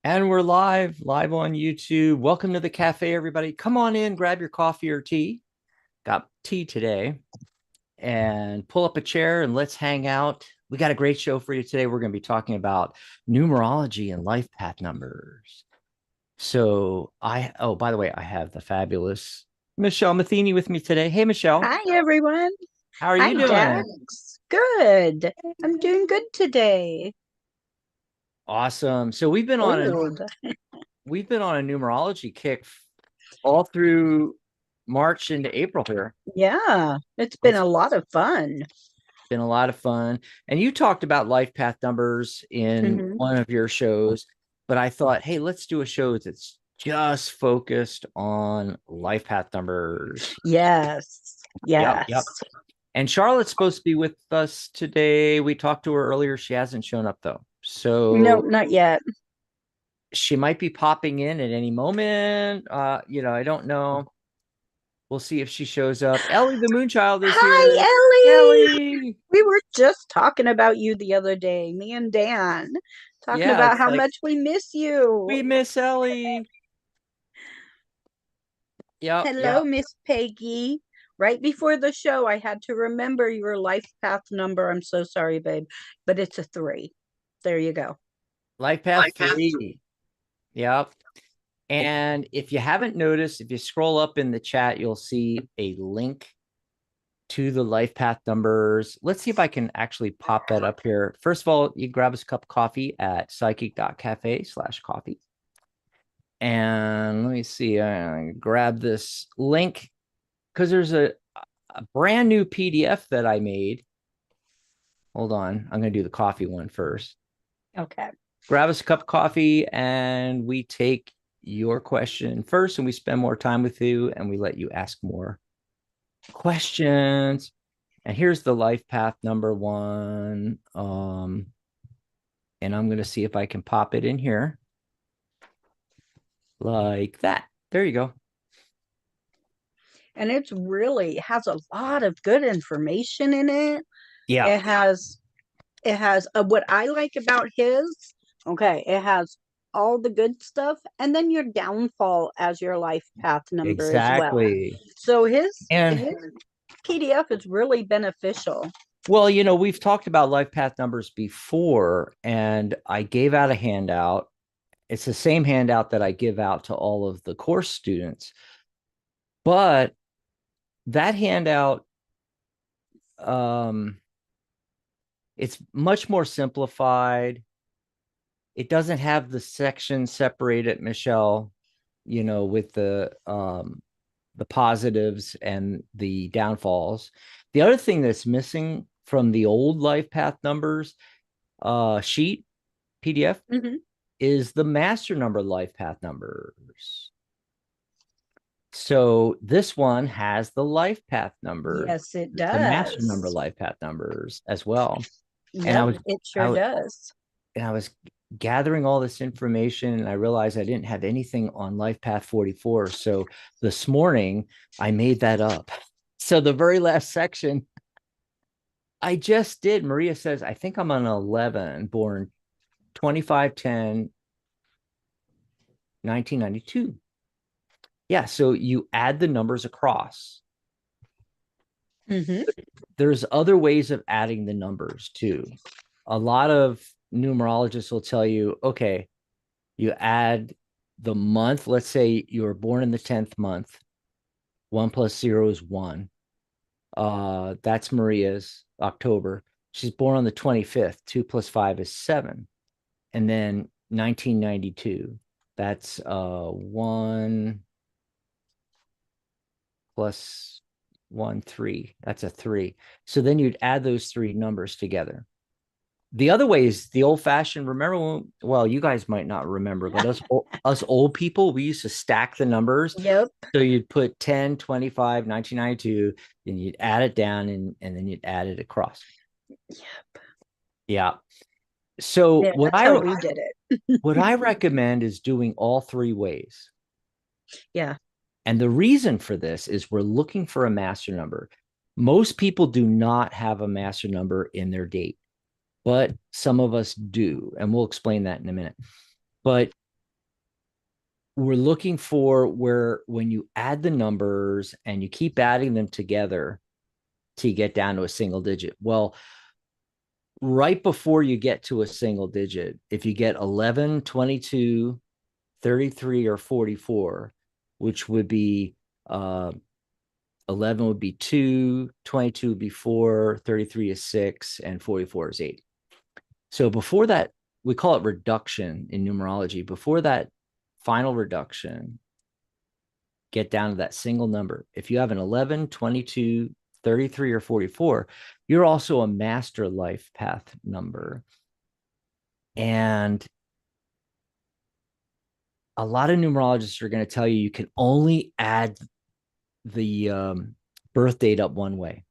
And we're live on YouTube. Welcome to the cafe, everybody. Come on in, grab your coffee or tea. Got tea today, and pull up a chair and let's hang out. We got a great show for you today. We're going to be talking about numerology and life path numbers. Oh, by the way, I have the fabulous Michelle Matheny with me today. Hey, Michelle, Hi, everyone. how are Hi, you doing? Dax. Good. I'm doing good today. Awesome. So Old. we've been on a numerology kick all through March into April here. Yeah, it's been It's a lot of fun. been a lot of fun. And you talked about life path numbers in Hmm. one of your shows, but I thought, hey, let's do a show that's just focused on life path numbers. Yes. Yep. Yes. And Charlotte's supposed to be with us today. We talked to her earlier. She hasn't shown up though. No, So not yet. she might be popping in at any moment. I don't know. We'll see if she shows up. Ellie the Moonchild is Hi, here. Ellie. Ellie. We were just talking about you the other day, me and Dan, talking Yeah, about it's how like much we miss you. we miss Ellie. Yep. Hello, Miss Peggy. Right before the show, I had to remember your life path number. I'm so sorry, babe, but it's a 3. There you go. Life Path 3. Yep. And if you haven't noticed, if you scroll up in the chat, you'll see a link to the life path numbers. Let's see if I can actually pop that up here. First of all, you grab us a cup of coffee at psychic.cafe/coffee. And let me see, I grab this link because there's a brand new PDF that I made. Hold on. I'm going to do the coffee one first. Okay. Grab us a cup of coffee and we take your question first and we spend more time with you and we let you ask more questions. And here's the life path number one. And I'm going to see if I can pop it in here like that. There you go. And it's really has a lot of good information in it. Yeah, It has what I like about his. Okay, it has all the good stuff and then your downfall as your life path number as well. exactly. So his And PDF is really beneficial. well, we've talked about life path numbers before, and I gave out a handout. It's the same handout that I give out to all of the course students. But that handout, um, it's much more simplified. It doesn't have the section separated, Michelle, with the positives and the downfalls. The other thing that's missing from the old life path numbers sheet PDF Hmm. is the master number life path numbers. So this one has the life path numbers, Yes, it the master number does. life path numbers as well. And I Yep, was it I sure was does. and I was gathering all this information and I realized I didn't have anything on life path 44. So this morning I made that up. So the very last section I just did, Maria says, I think I'm on 11, born 25/10, 1992. Yeah, so you add the numbers across. Hmm. There's other ways of adding the numbers too. A lot of numerologists will tell you, okay, you add the month. Let's say you were born in the 10th month. 1 + 0 is 1. That's Maria's October. She's born on the 25th. 2 + 5 is 7. And then 1992. That's 1 plus 1, 3. That's a 3. So then you'd add those three numbers together. The other way is the old fashioned. Remember when, well, you guys might not remember, but us old people, we used to stack the numbers. Yep. So you'd put 10, 25, 1992, then you'd add it down and then you'd add it across. Yep. Yeah. So Yeah, that's how we did it. what I recommend is doing all three ways. Yeah. And the reason for this is we're looking for a master number. Most people do not have a master number in their date, but some of us do. And we'll explain that in a minute. But we're looking for where when you add the numbers and you keep adding them together to get down to a single digit. Well, right before you get to a single digit, if you get 11, 22, 33, or 44, which would be 11 would be 2, 22 would be 4, 33 is 6, and 44 is 8. So before that, we call it reduction in numerology. Before that final reduction, get down to that single number. If you have an 11, 22, 33, or 44, you're also a master life path number. And a lot of numerologists are going to tell you you can only add the birth date up one way.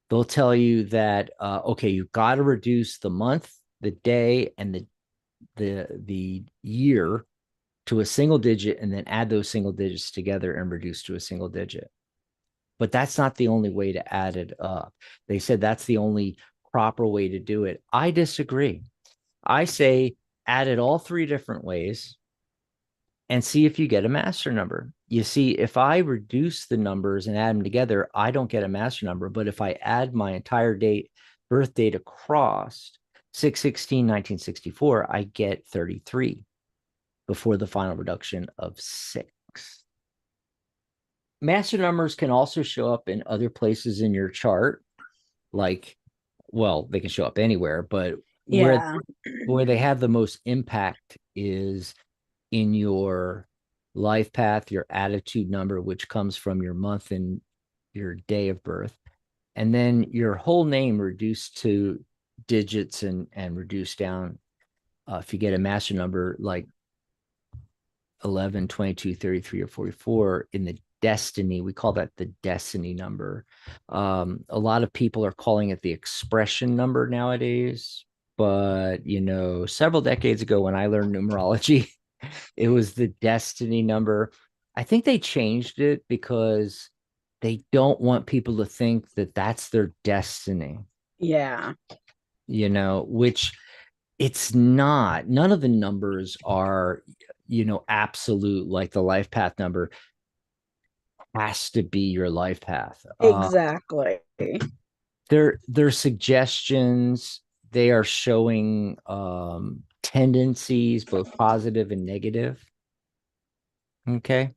They'll tell you that okay, you've got to reduce the month, the day, and the year to a single digit, and then add those single digits together and reduce to a single digit. But that's not the only way to add it up. They said that's the only proper way to do it. I disagree. I say add it all three different ways and see if you get a master number. You see, if I reduce the numbers and add them together, I don't get a master number. But if I add my entire birth date across 6/16/1964, I get 33 before the final reduction of 6. Master numbers can also show up in other places in your chart, like, well, they can show up anywhere, but Yeah. where they have the most impact is in your life path, your attitude number, which comes from your month and your day of birth, and then your whole name reduced to digits and reduced down. If you get a master number like 11, 22, 33, or 44 in the destiny, we call that the destiny number. A lot of people are calling it the expression number nowadays, but several decades ago when I learned numerology, it was the destiny number. I think they changed it because they don't want people to think that that's their destiny, Yeah. which it's not. None of the numbers are, absolute, like the life path number has to be your life path. Exactly. They're suggestions. They are showing tendencies, both positive and negative. Okay.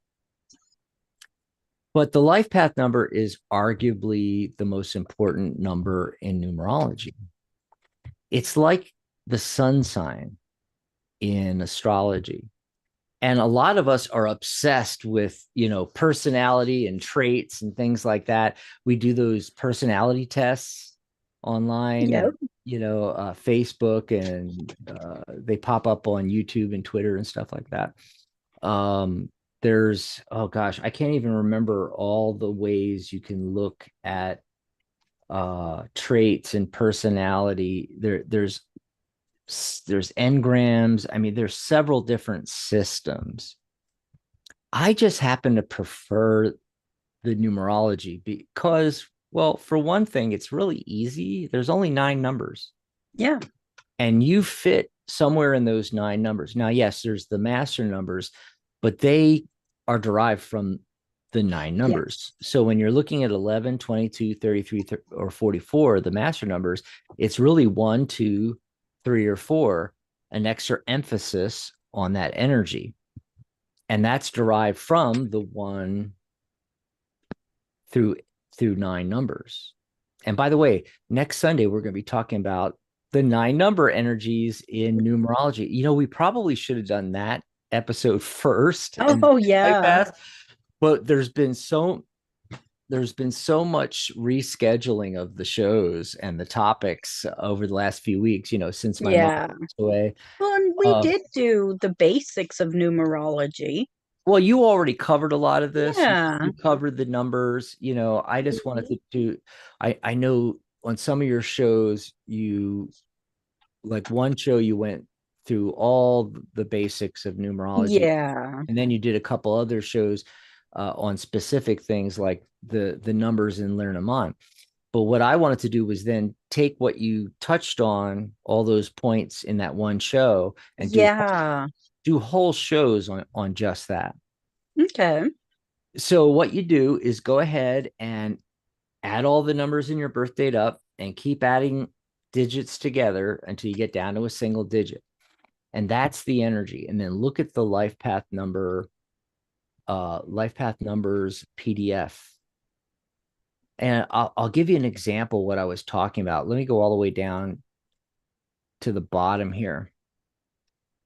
But the life path number is arguably the most important number in numerology. It's like the sun sign in astrology. And a lot of us are obsessed with, personality and traits and things like that. We do those personality tests online Yep. and, Facebook, and they pop up on YouTube and Twitter and stuff like that. There's, oh gosh, I can't even remember all the ways you can look at traits and personality. There's engrams. I mean, there's several different systems. I just happen to prefer the numerology because, well, for one thing, it's really easy. There's only 9 numbers, Yeah. and you fit somewhere in those 9 numbers. Now, yes, there's the master numbers, but they are derived from the 9 numbers. So when you're looking at 11, 22, 33, or 44, the master numbers, it's really 1, 2, 3, or 4, an extra emphasis on that energy. And that's derived from the 1 through 9 numbers. And by the way, next Sunday, we're going to be talking about the 9 number energies in numerology. We probably should have done that episode first and Oh, yeah. but there's been so much rescheduling of the shows and the topics over the last few weeks, since my mom Yeah. passed away. Well, and we did do the basics of numerology. Well, you already covered a lot of this. Yeah. You covered the numbers. I just wanted to do, I know on some of your shows, like one show, you went through all the basics of numerology, Yeah. and then you did a couple other shows on specific things like the numbers and learn them on. But what I wanted to do was then take what you touched on, all those points in that one show, and Yeah. do whole shows on just that. Okay. So what you do is go ahead and add all the numbers in your birth date up and keep adding digits together until you get down to a single digit. And that's the energy. And then look at the life path numbers PDF. And I'll give you an example of what I was talking about. Let me go all the way down to the bottom here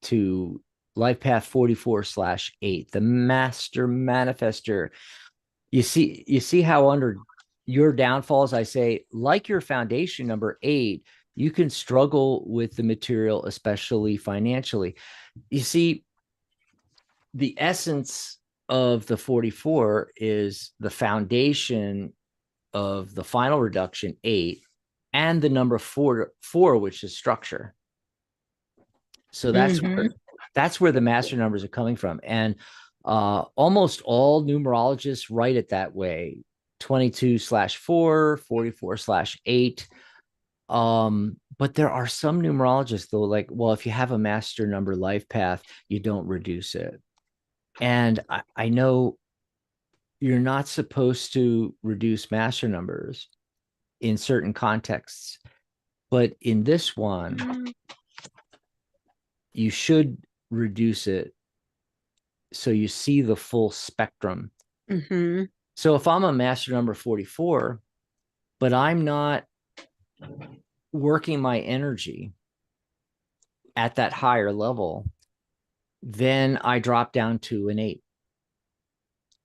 to life path 44/8, the master manifester. You see how under your downfalls, I say, like your foundation number 8, you can struggle with the material, especially financially. You see, the essence of the 44 is the foundation of the final reduction 8 and the number 4, which is structure. So that's where the master numbers are coming from. And almost all numerologists write it that way: 22/4, 44/8. But there are some numerologists though, like, well, if you have a master number life path, you don't reduce it. And I know you're not supposed to reduce master numbers in certain contexts, but in this one, you should reduce it so you see the full spectrum. Mm-hmm. So if I'm a master number 44, but I'm not working my energy at that higher level, then I drop down to an 8.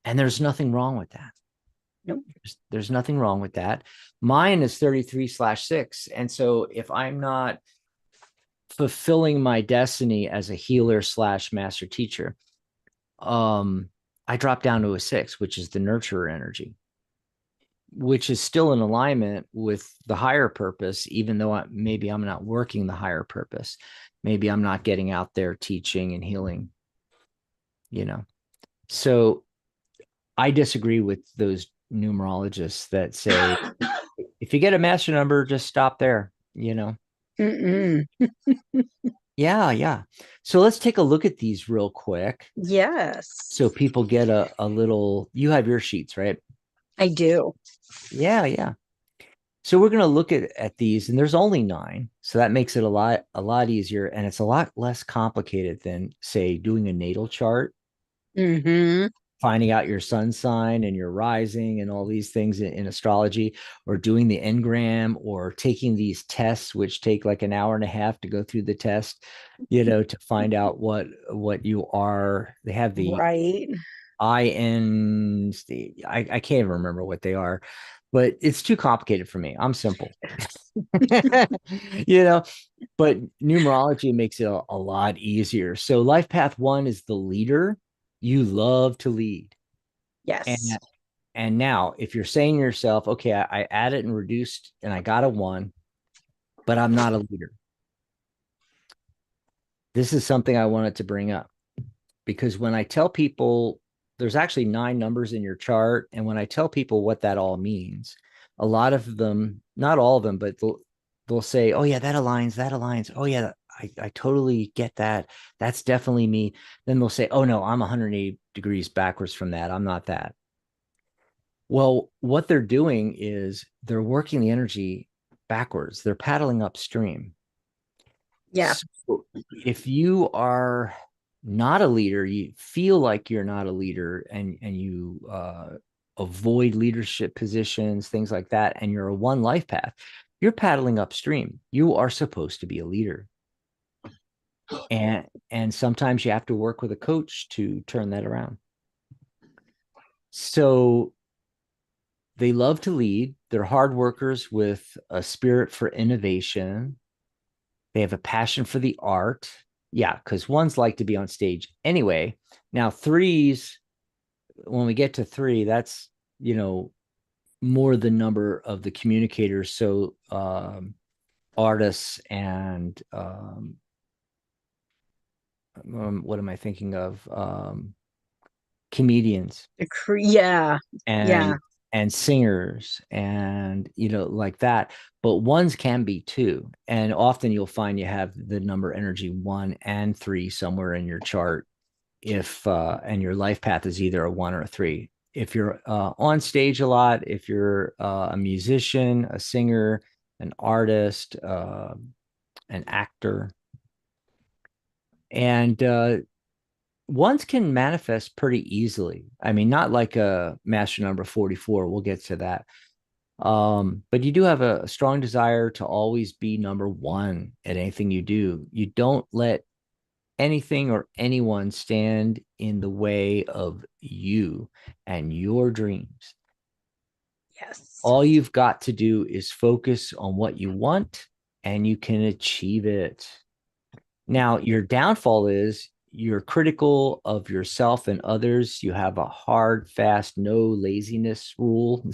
And there's nothing wrong with that. Nope. There's nothing wrong with that. Mine is 33/6. And so if I'm not fulfilling my destiny as a healer/master teacher, I drop down to a 6, which is the nurturer energy, which is still in alignment with the higher purpose, even though maybe I'm not working the higher purpose. Maybe I'm not getting out there teaching and healing, you know. So I disagree with those numerologists that say, if you get a master number, just stop there, you know. Mm-mm. Yeah, yeah. So let's take a look at these real quick Yes, so people get a little. You have your sheets, right? I do. Yeah, yeah. So we're going to look at these, and there's only 9, so that makes it a lot easier, and it's a lot less complicated than, say, doing a natal chart, Mm-hmm. finding out your sun sign and your rising and all these things in astrology, or doing the engram, or taking these tests, which take like an hour and a half to go through the test, to find out what you are. They have the Right. IN. I can't even remember what they are, but it's too complicated for me. I'm simple. you know, but numerology makes it a lot easier. So life path 1 is the leader. You love to lead. Yes. And and now if you're saying to yourself, okay, I added and reduced and I got a 1, but I'm not a leader. This is something I wanted to bring up, because when I tell people there's actually 9 numbers in your chart, and when I tell people what that all means, a lot of them, not all of them, but they'll say, oh yeah, that aligns. Oh yeah, I totally get that. That's definitely me. Then they'll say, oh no, I'm 180 degrees backwards from that. I'm not that. Well, what they're doing is they're working the energy backwards. They're paddling upstream. Yeah. So if you are not a leader, you feel like you're not a leader, and you avoid leadership positions, things like that, and you're a 1 life path, you're paddling upstream. You are supposed to be a leader. And sometimes you have to work with a coach to turn that around. So they love to lead. They're hard workers with a spirit for innovation. They have a passion for the art. Yeah, because 1s like to be on stage anyway. Now 3s, when we get to 3, that's, more the number of the communicators. So artists and what am I thinking of? Comedians Yeah. and Yeah. and singers and like that, but ones can be two, and often you'll find you have the number energy 1 and 3 somewhere in your chart, if and your life path is either a 1 or a 3. If you're on stage a lot, if you're a musician, a singer, an artist, an actor, and ones can manifest pretty easily. I mean, not like a master number 44. We'll get to that. But you do have a strong desire to always be number one at anything you do. You don't let anything or anyone stand in the way of you and your dreams. Yes. All you've got to do is focus on what you want, and you can achieve it. Now, your downfall is you're critical of yourself and others. You have a hard, fast, no laziness rule.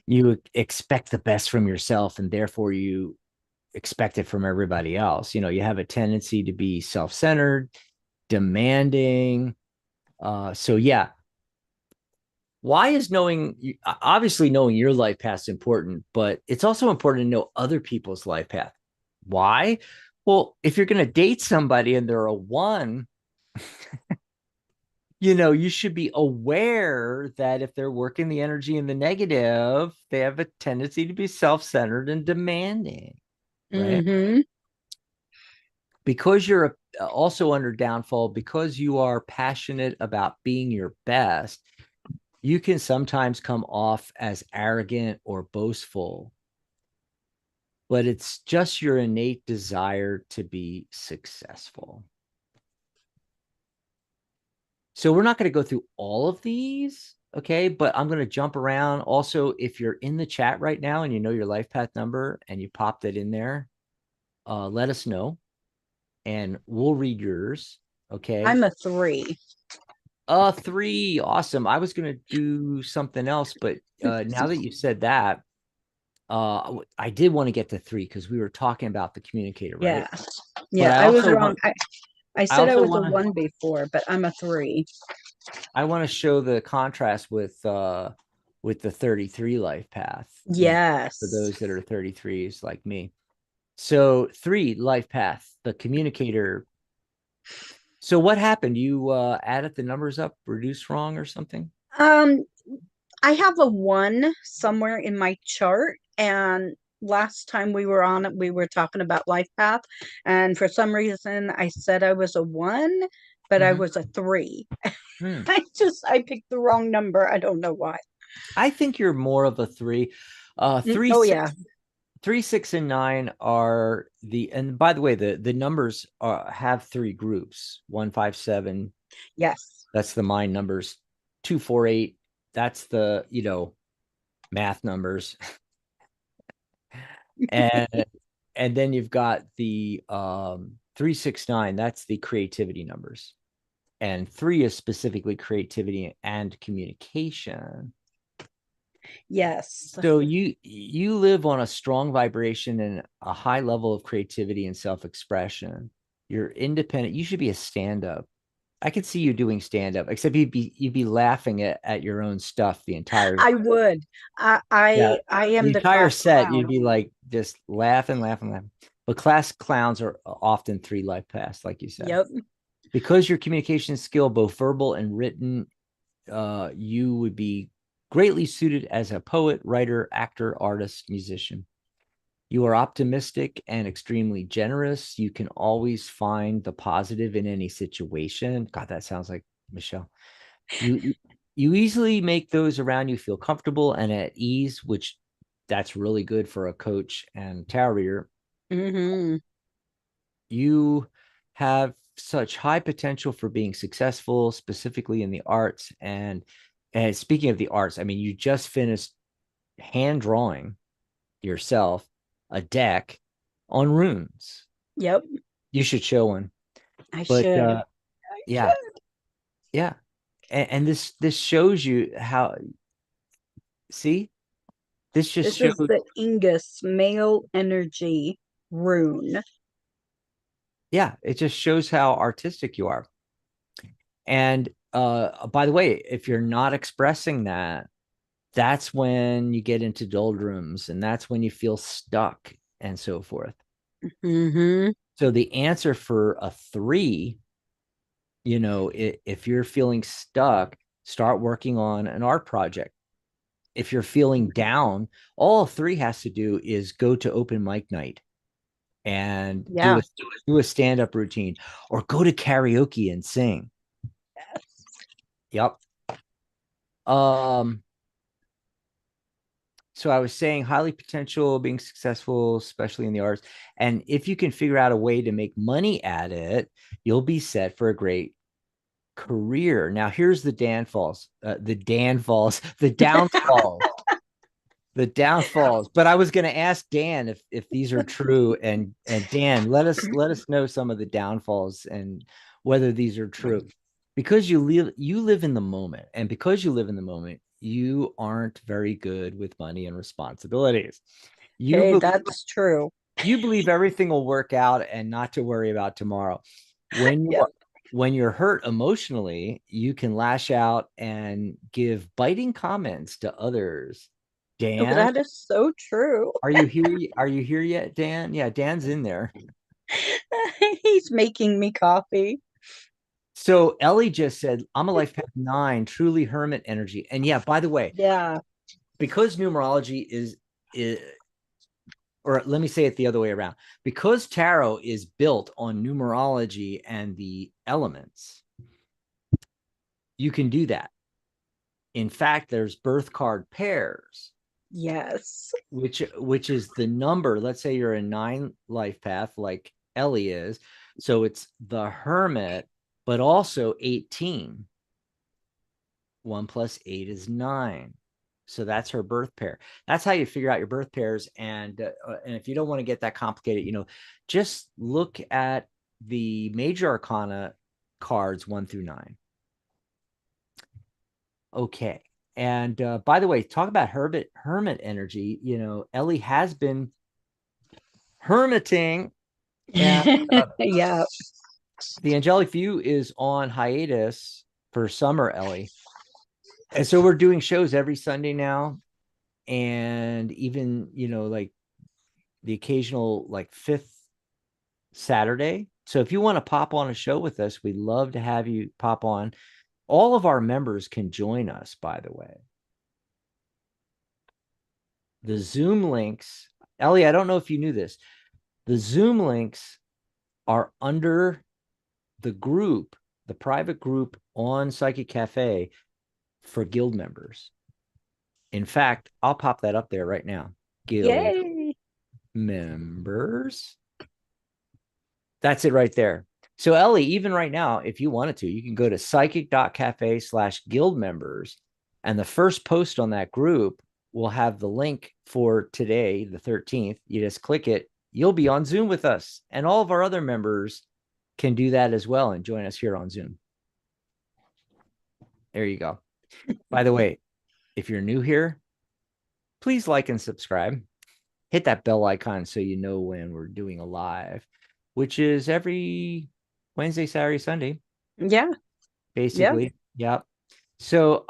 You expect the best from yourself, and therefore you expect it from everybody else. You have a tendency to be self-centered, demanding. So yeah, why is obviously knowing your life path is important, but it's also important to know other people's life path. Why? Well, if you're going to date somebody and they're a one, you should be aware that if they're working the energy in the negative, they have a tendency to be self-centered and demanding, right? Mm-hmm. Because you're also under downfall, because you are passionate about being your best, you can sometimes come off as arrogant or boastful, but it's just your innate desire to be successful. So we're not going to go through all of these, okay? But I'm going to jump around. Also, if you're in the chat right now and you know your life path number and you popped it in there, let us know and we'll read yours, okay? I'm a 3. 3, awesome. I was going to do something else, but now that you said that, I did want to get to 3 because we were talking about the communicator, right? Yeah. But Yeah, I was wrong. I I said I also was a want to 1 before, but I'm a 3. show the contrast with the 33 life path, for Yes. those that are 33s like me. So 3 life path, the communicator. So what happened? You added the numbers up, reduced wrong or something? Um, I have a 1 somewhere in my chart, and last time we were on it, we were talking about life path, and for some reason I said I was a 1, but I Mm-hmm. was a 3. Hmm. I picked the wrong number. I don't know why. I think you're more of a 3. Three, Oh yeah. 6, 3, 6, and 9 are and by the way, the numbers have 3 groups: 1, 5, 7. Yes. That's the mind numbers. 2, 4, 8. That's the math numbers. and and then you've got the 3, 6, 9. That's the creativity numbers, and 3 is specifically creativity and communication. Yes. So you live on a strong vibration and a high level of creativity and self-expression. You're independent. You should be a stand-up. I could see you doing stand-up, except you'd be laughing at your own stuff the entire I would. yeah, I the am the entire class set. You'd clown. be like just laughing, laughing, laughing. But class clowns are often 3 life paths, like you said. Yep. Because your communication skill, both verbal and written, you would be greatly suited as a poet, writer, actor, artist, musician. You are optimistic and extremely generous. You can always find the positive in any situation. God, that sounds like Michelle. You you easily make those around you feel comfortable and at ease, which that's really good for a coach and tarot reader. Mm-hmm. You have such high potential for being successful, specifically in the arts. And speaking of the arts, I mean, you just finished hand drawing yourself a deck on runes. Yep. You should show one. I But should. I yeah, should. yeah. And this shows you how, see, this just This is shows, the Ingus male energy rune. yeah, it just shows how artistic you are. And by the way, if you're not expressing that, That's when you get into doldrums, and that's when you feel stuck and so forth. Mm-hmm. So the answer for a 3, if you're feeling stuck, start working on an art project. If you're feeling down, all a 3 has to do is go to open mic night and Yeah. do a stand-up routine, or go to karaoke and sing. Yep. Um, so I was saying highly potential, being successful, especially in the arts. And if you can figure out a way to make money at it, you'll be set for a great career. Now, here's the downfalls, the downfalls, the downfalls. But I was going to ask Dan if these are true, and Dan, let us know some of the downfalls and whether these are true. Because you live in the moment, and because you live in the moment, you aren't very good with money and responsibilities. You Hey, be, that's true. you believe everything will work out and not to worry about tomorrow. When you Yeah. are when you're hurt emotionally, you can lash out and give biting comments to others. Oh, Dan, that is so true. are you here? Are you here yet, Dan? Yeah, Dan's in there. He's making me coffee. So Ellie just said, I'm a life path 9, truly hermit energy. And yeah, by the way, Yeah. because numerology is or let me say it the other way around, because tarot is built on numerology and the elements, you can do that. In fact, there's birth card pairs, Yes. which is the number. Let's say you're a 9 life path like Ellie is, so it's the hermit, but also 18. 1 plus 8 is 9. So that's her birth pair. That's how you figure out your birth pairs. And if you don't want to get that complicated, just look at the major arcana cards 1 through 9. Okay. And by the way, talk about hermit energy. Ellie has been hermiting, and Yeah. the angelic view is on hiatus for summer, Ellie. And so we're doing shows every Sunday now, and even like the occasional like fifth Saturday. So if you want to pop on a show with us, we'd love to have you pop on. All of our members can join us, by the way. The Zoom links, Ellie, I don't know if you knew this. The Zoom links are under the group, the private group on Psychic Cafe for guild members. In fact, I'll pop that up there right now. Guild Yay. members. That's it right there. So Ellie, even right now, if you wanted to, you can go to psychic.cafe/guild members. And the first post on that group will have the link for today, the 13th. You just click it. You'll be on Zoom with us. And all of our other members can do that as well and join us here on Zoom. There you go. By the way, if you're new here, please like and subscribe. Hit that bell icon so you know when we're doing a live, which is every Wednesday, Saturday, Sunday, Yeah. Yeah. basically. Yep. So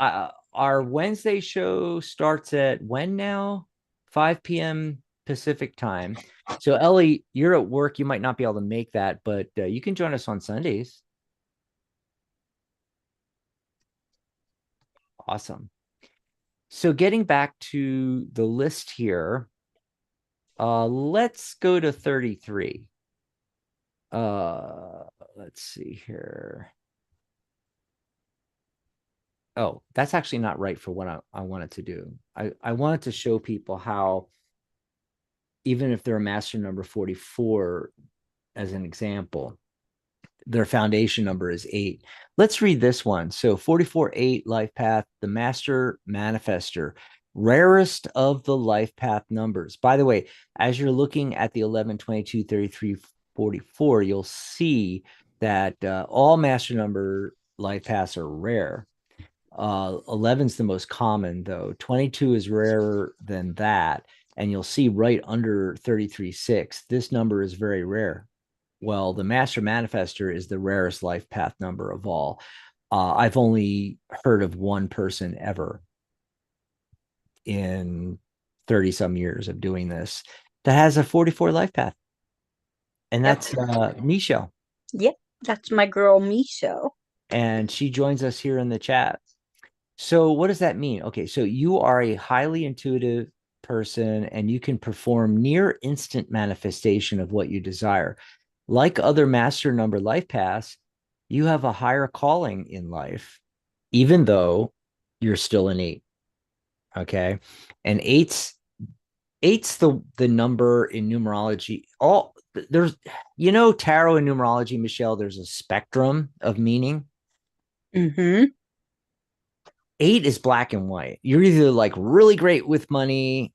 our Wednesday show starts at when now? 5 p.m. Pacific time. So Ellie, you're at work. You might not be able to make that, but you can join us on Sundays. Awesome. So getting back to the list here, let's go to 33. Uh, let's see here. Oh, that's actually not right for what I wanted to do. I wanted to show people how, even if they're a master number 44, as an example, their foundation number is 8. Let's read this one. So 44-8 life path, the master manifester, rarest of the life path numbers. By the way, as you're looking at the 11, 22, 33, 44, you'll see that all master number life paths are rare. 11 is the most common, though. 22 is rarer than that. And you'll see right under 33.6, this number is very rare. Well, the Master Manifester is the rarest life path number of all. I've only heard of one person ever in 30 some years of doing this that has a 44 life path. And Yep. that's Michelle. Yep. That's my girl Misha. And she joins us here in the chat. So, what does that mean? Okay, so you are a highly intuitive person and you can perform near instant manifestation of what you desire. Like other master number life paths, you have a higher calling in life, even though you're still an eight. Okay. And eight's the number in numerology. All there's tarot and numerology, Michelle, there's a spectrum of meaning. Mm-hmm. Eight is black and white. You're either like really great with money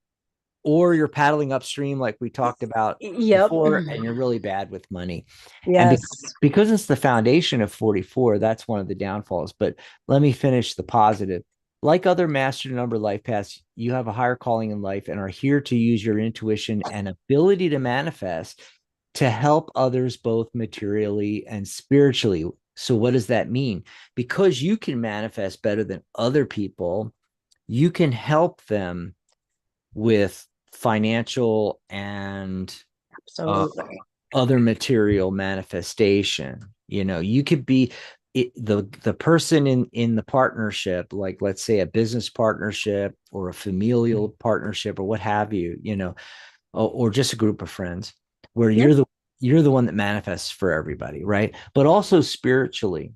or you're paddling upstream, like we talked about Yep. before, and you're really bad with money. And Yes. because it's the foundation of 44, that's one of the downfalls. But let me finish the positive. Like other master number life paths, you have a higher calling in life and are here to use your intuition and ability to manifest to help others both materially and spiritually. So, what does that mean? Because you can manifest better than other people, you can help them with financial and uh, Absolutely. other material manifestation. You could be the person in the partnership, like let's say a business partnership or a familial partnership or what have you, or just a group of friends where Yep. you're the one that manifests for everybody, right? But also spiritually.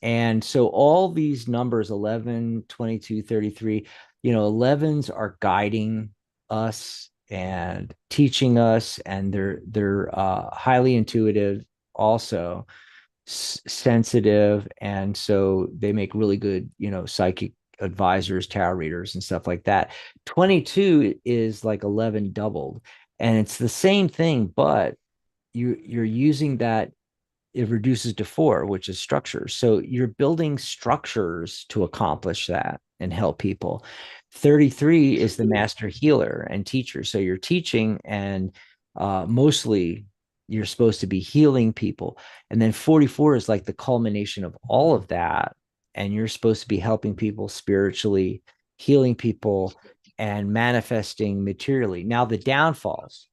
And so all these numbers 11, 22, 33, 11s are guiding us and teaching us, and they're highly intuitive, also sensitive, and so they make really good psychic advisors, tarot readers, and stuff like that. 22 is like 11 doubled, and it's the same thing, but you're using that, it reduces to four, which is structures. So you're building structures to accomplish that and help people. 33 is the master healer and teacher. So you're teaching, and mostly you're supposed to be healing people. And then 44 is like the culmination of all of that. And you're supposed to be helping people spiritually, healing people, and manifesting materially. Now, the downfalls,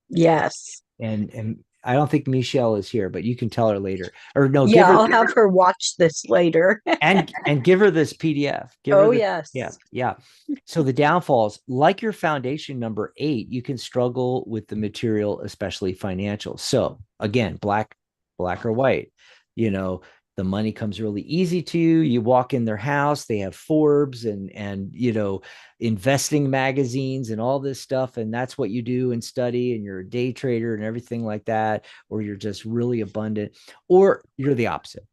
Yes. and I don't think Michelle is here, but you can tell her later. Or no, give Yeah, her I'll have her watch this later. and give her this PDF. Give her Oh, this. Yeah, yes. yeah. So the downfalls, like your foundation number 8, you can struggle with the material, especially financial. So again, black or white. You know, the money comes really easy to you. You walk in their house, they have Forbes and investing magazines and all this stuff, and that's what you do and study, and you're a day trader and everything like that, or you're just really abundant, or you're the opposite.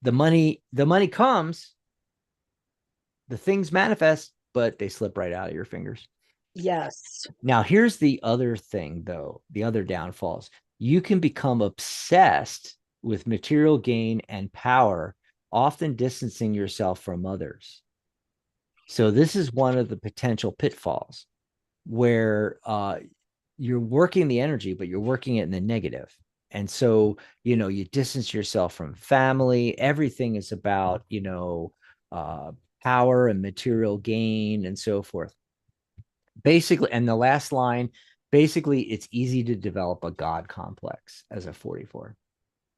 The money comes, the things manifest, but they slip right out of your fingers. Yes. Now, here's the other thing, though, the other downfalls. You can become obsessed with material gain and power, often distancing yourself from others. So, this is one of the potential pitfalls where you're working the energy, but you're working it in the negative. And so, you distance yourself from family. Everything is about, uh, power and material gain and so forth. Basically, and the last line, basically, it's easy to develop a God complex as a 44.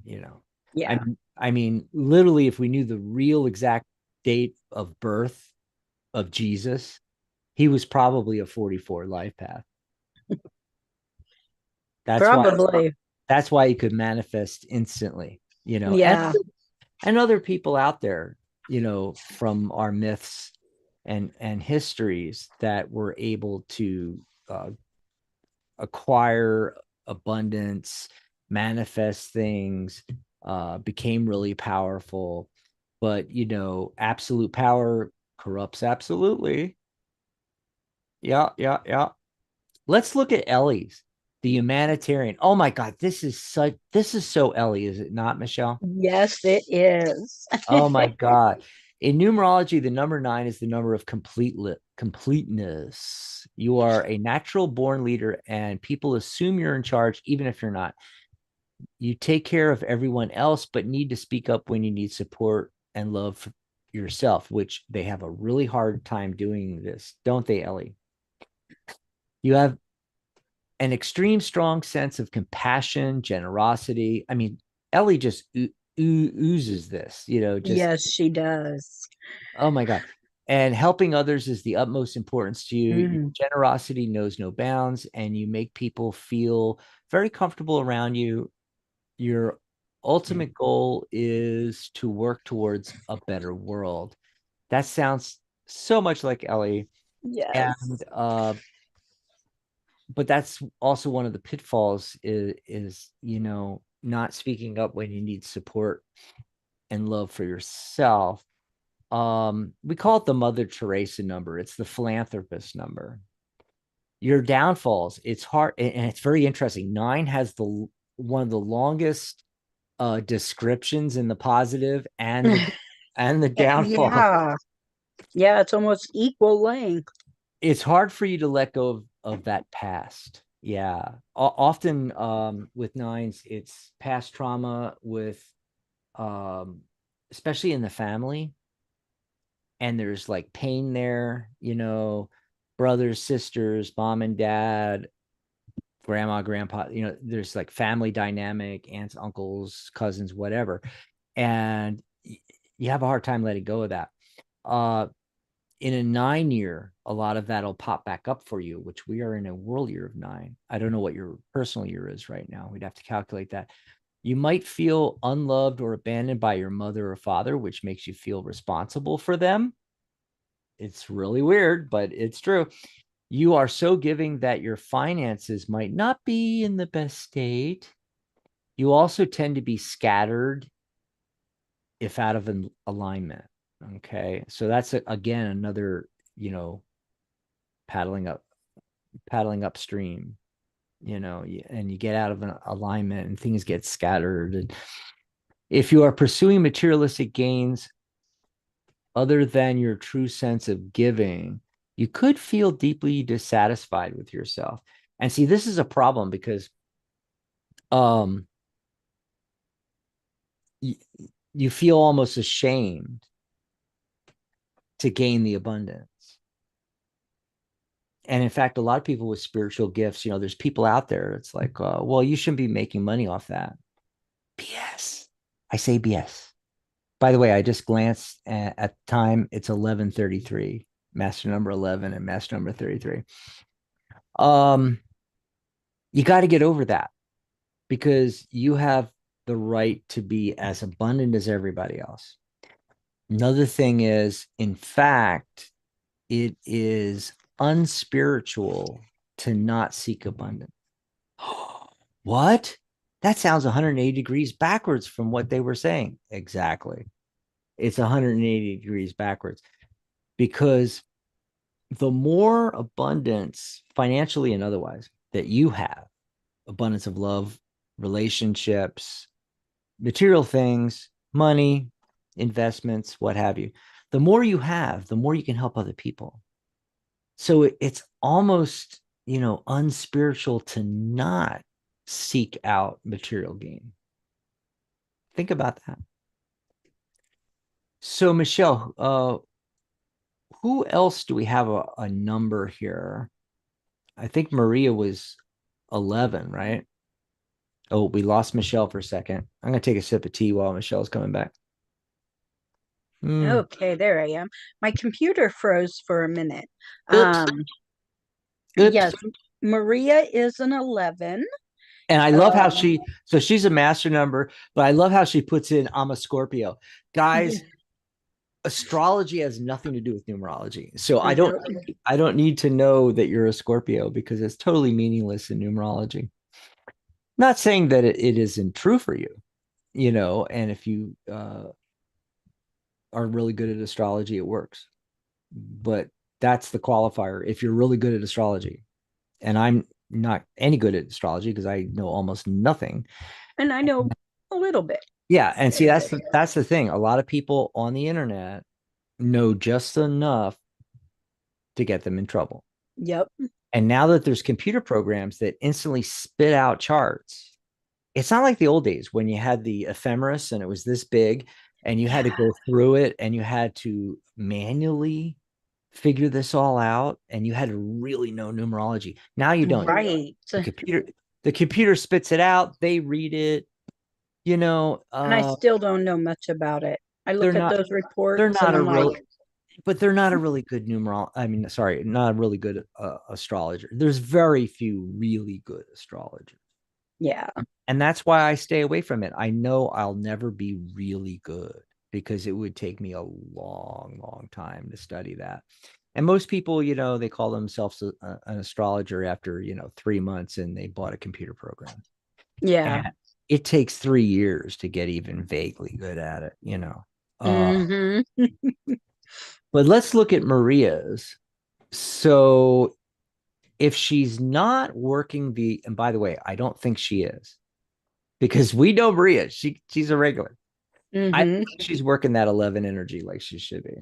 You know, Yeah. I mean, literally, if we knew the real exact date of birth of Jesus, he was probably a 44 life path. That's why Probably. that's why he could manifest instantly, Yeah. and other people out there, from our myths and histories that were able to uh, acquire abundance, manifest things, became really powerful. But absolute power corrupts absolutely. Yeah, yeah, yeah. Let's look at Ellie's, the humanitarian. Oh my God, this is so Ellie, is it not, Michelle? Yes, it is. Oh my God. In numerology, the number 9 is the number of completeness. You are a natural born leader, and people assume you're in charge, even if you're not. You take care of everyone else, but need to speak up when you need support and love yourself, which they have a really hard time doing this, don't they, Ellie? You have an extreme strong sense of compassion, generosity. I mean, Ellie just oozes this, just, Yes, she does. oh my God. And helping others is the utmost importance to you. Your Mm, generosity knows no bounds, and you make people feel very comfortable around you. Your ultimate goal is to work towards a better world. That sounds so much like Ellie. And yes. but that's also one of the pitfalls is not speaking up when you need support and love for yourself. We call it the Mother Teresa number. It's the philanthropist number. Your downfalls, it's hard, and it's very interesting. Nine has the one of the longest descriptions in the positive and the downfall. Yeah. Yeah, it's almost equal length. It's hard for you to let go of that past. Yeah. Often with nines, it's past trauma with um especially in the family, and there's like pain there, brothers, sisters, mom and dad, grandma, grandpa, there's like family dynamic, aunts, uncles, cousins, whatever. And you have a hard time letting go of that. Uh in a 9 year, a lot of that'll pop back up for you, which we are in a world year of nine. I don't know what your personal year is right now. We'd have to calculate that. You might feel unloved or abandoned by your mother or father, which makes you feel responsible for them. It's really weird, but it's true. You are so giving that your finances might not be in the best state. You also tend to be scattered if out of an alignment. Okay. So that's again another, paddling up, paddling upstream, and you get out of an alignment and things get scattered. And if you are pursuing materialistic gains other than your true sense of giving, you could feel deeply dissatisfied with yourself. And see, this is a problem because um you, you feel almost ashamed to gain the abundance. And in fact, a lot of people with spiritual gifts, there's people out there, it's like, well, you shouldn't be making money off that. BS. I say BS. By the way, I just glanced at the time. It's 11:33, master number 11 and master number 33. Um, you got to get over that because you have the right to be as abundant as everybody else. Another thing is, in fact, it is unspiritual to not seek abundance. What? That sounds 180 degrees backwards from what they were saying. Exactly. It's 180 degrees backwards because the more abundance, financially and otherwise, that you have, abundance of love, relationships, material things, money, investments, what have you, the more you have, the more you can help other people. So it's almost, unspiritual to not seek out material gain. Think about that. So, Michelle, who else do we have a number here? I think Maria was 11, right? Oh, we lost Michelle for a second. I'm going to take a sip of tea while Michelle's coming back. Mm. Okay, there I am. My computer froze for a minute. Oops. Um, Oops. yes, Maria is an 11. And I love how Um, so she's a master number, but I love how she puts in, I'm a Scorpio. Guys, astrology has nothing to do with numerology. So yep, I don't need to know that you're a Scorpio because it's totally meaningless in numerology. Not saying that it isn't true for you, and if you are really good at astrology, it works. But that's the qualifier. If you're really good at astrology, and I'm not any good at astrology because I know almost nothing. and I know a little bit. Yeah, and see that's the thing. A lot of people on the internet know just enough to get them in trouble. Yep. And now that there's computer programs that instantly spit out charts, it's not like the old days when you had the ephemeris and it was this big and you had to Yeah. go through it and you had to manually figure this all out and you had to really know numerology. Now you don't. Right. The computer the computer spits it out, they read it, you know, And I still don't know much about it. I they're look at not those they're reports and not a I'm like, real but they're not a really good numeral. I mean, sorry, not a really good astrologer. There's very few really good astrologers. yeah, And that's why I stay away from it. I know I'll never be really good because it would take me a long, long time to study that. And most people, they call themselves an astrologer after, 3 months and they bought a computer program. yeah. And it takes 3 years to get even vaguely good at it. Hmm. But let's look at Maria's. So if she's not working and by the way, I don't think she is because we know Maria. She's a regular. I don't Hmm. think she's working that 11 energy like she should be.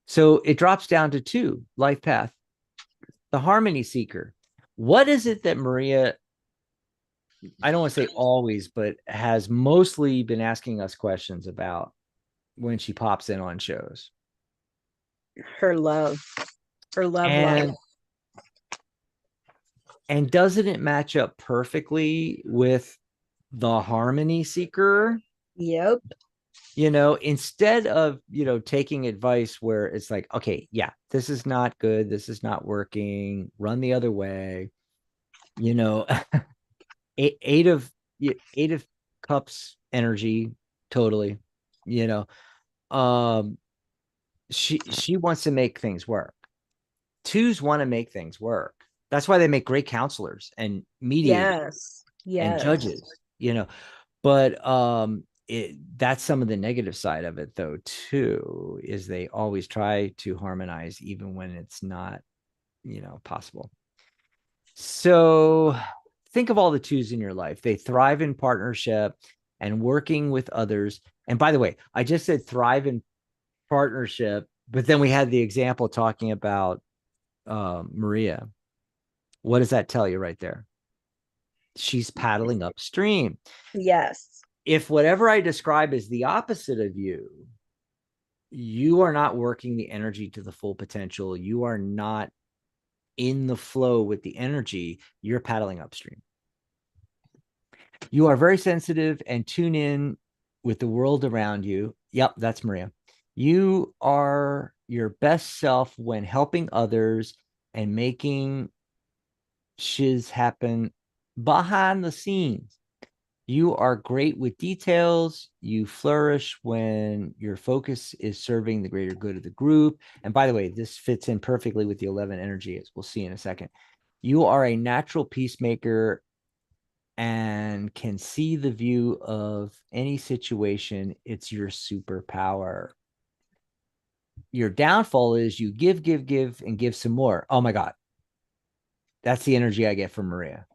So it drops down to two, life path, the harmony seeker. What is it that Maria, I don't want to say always, but has mostly been asking us questions about when she pops in on shows? Her love, her love life. And and doesn't it match up perfectly with the harmony seeker? Yep. Instead of taking advice where it's like, okay, yeah, this is not good, this is not working, run the other way. you know eight of cups energy, totally. you know um she wants to make things work. Twos want to make things work. That's why they make great counselors and mediators Yes. and Yes. judges. But that's some of the negative side of it though too, is they always try to harmonize even when it's not possible. So think of all the twos in your life. They thrive in partnership and working with others. And by the way, I just said thrive in partnership, but then we had the example talking about Maria. What does that tell you right there? She's paddling upstream. Yes. If whatever I describe is the opposite of you, you are not working the energy to the full potential. You are not in the flow with the energy. You're paddling upstream. You are very sensitive and tune in with the world around you. Yep, that's Maria. You are your best self when helping others and making shiz happen behind the scenes. You are great with details. You flourish when your focus is serving the greater good of the group. And by the way, this fits in perfectly with the 11 energy, as we'll see in a second. You are a natural peacemaker and can see the view of any situation. It's your superpower. Your downfall is you give, and give some more. Oh my God. That's the energy I get from Maria.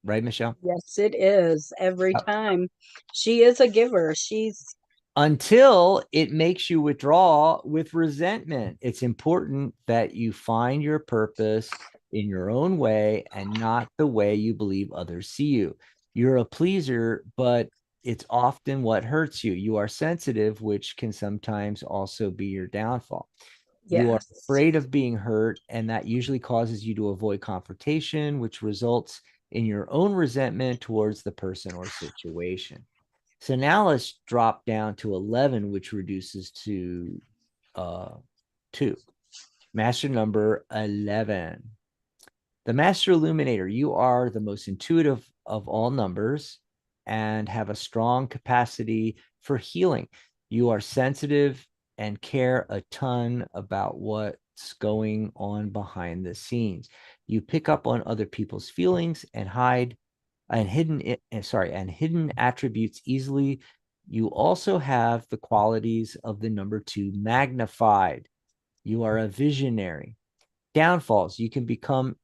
Right, Michelle? Yes, it is every time. She is a giver. She's, Until it makes you withdraw with resentment. It's important that you find your purpose in your own way and not the way you believe others see you. You're a pleaser, but it's often what hurts you. You are sensitive, which can sometimes also be your downfall. You are yes. afraid of being hurt, and that usually causes you to avoid confrontation, which results in your own resentment towards the person or situation. So now let's drop down to 11, which reduces to 2. Master number 11. The Master Illuminator, you are the most intuitive of all numbers and have a strong capacity for healing. You are sensitive and care a ton about what's going on behind the scenes. You pick up on other people's feelings and hidden attributes easily. You also have the qualities of the number 2 magnified. You are a visionary. Downfalls: you can become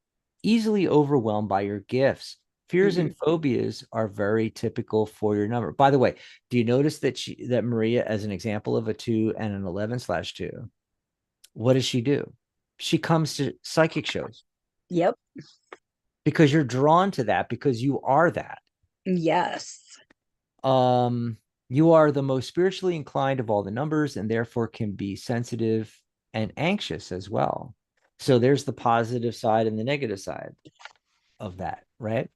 easily overwhelmed by your gifts. Fears Hmm. and phobias are very typical for your number. By the way, do you notice that Maria, as an example of a 2 and an 11/2, what does she do? She comes to psychic shows Yep. because you're drawn to that because you are that. Yes. Um, You are the most spiritually inclined of all the numbers and therefore can be sensitive and anxious as well. So there's the positive side and the negative side of that, right?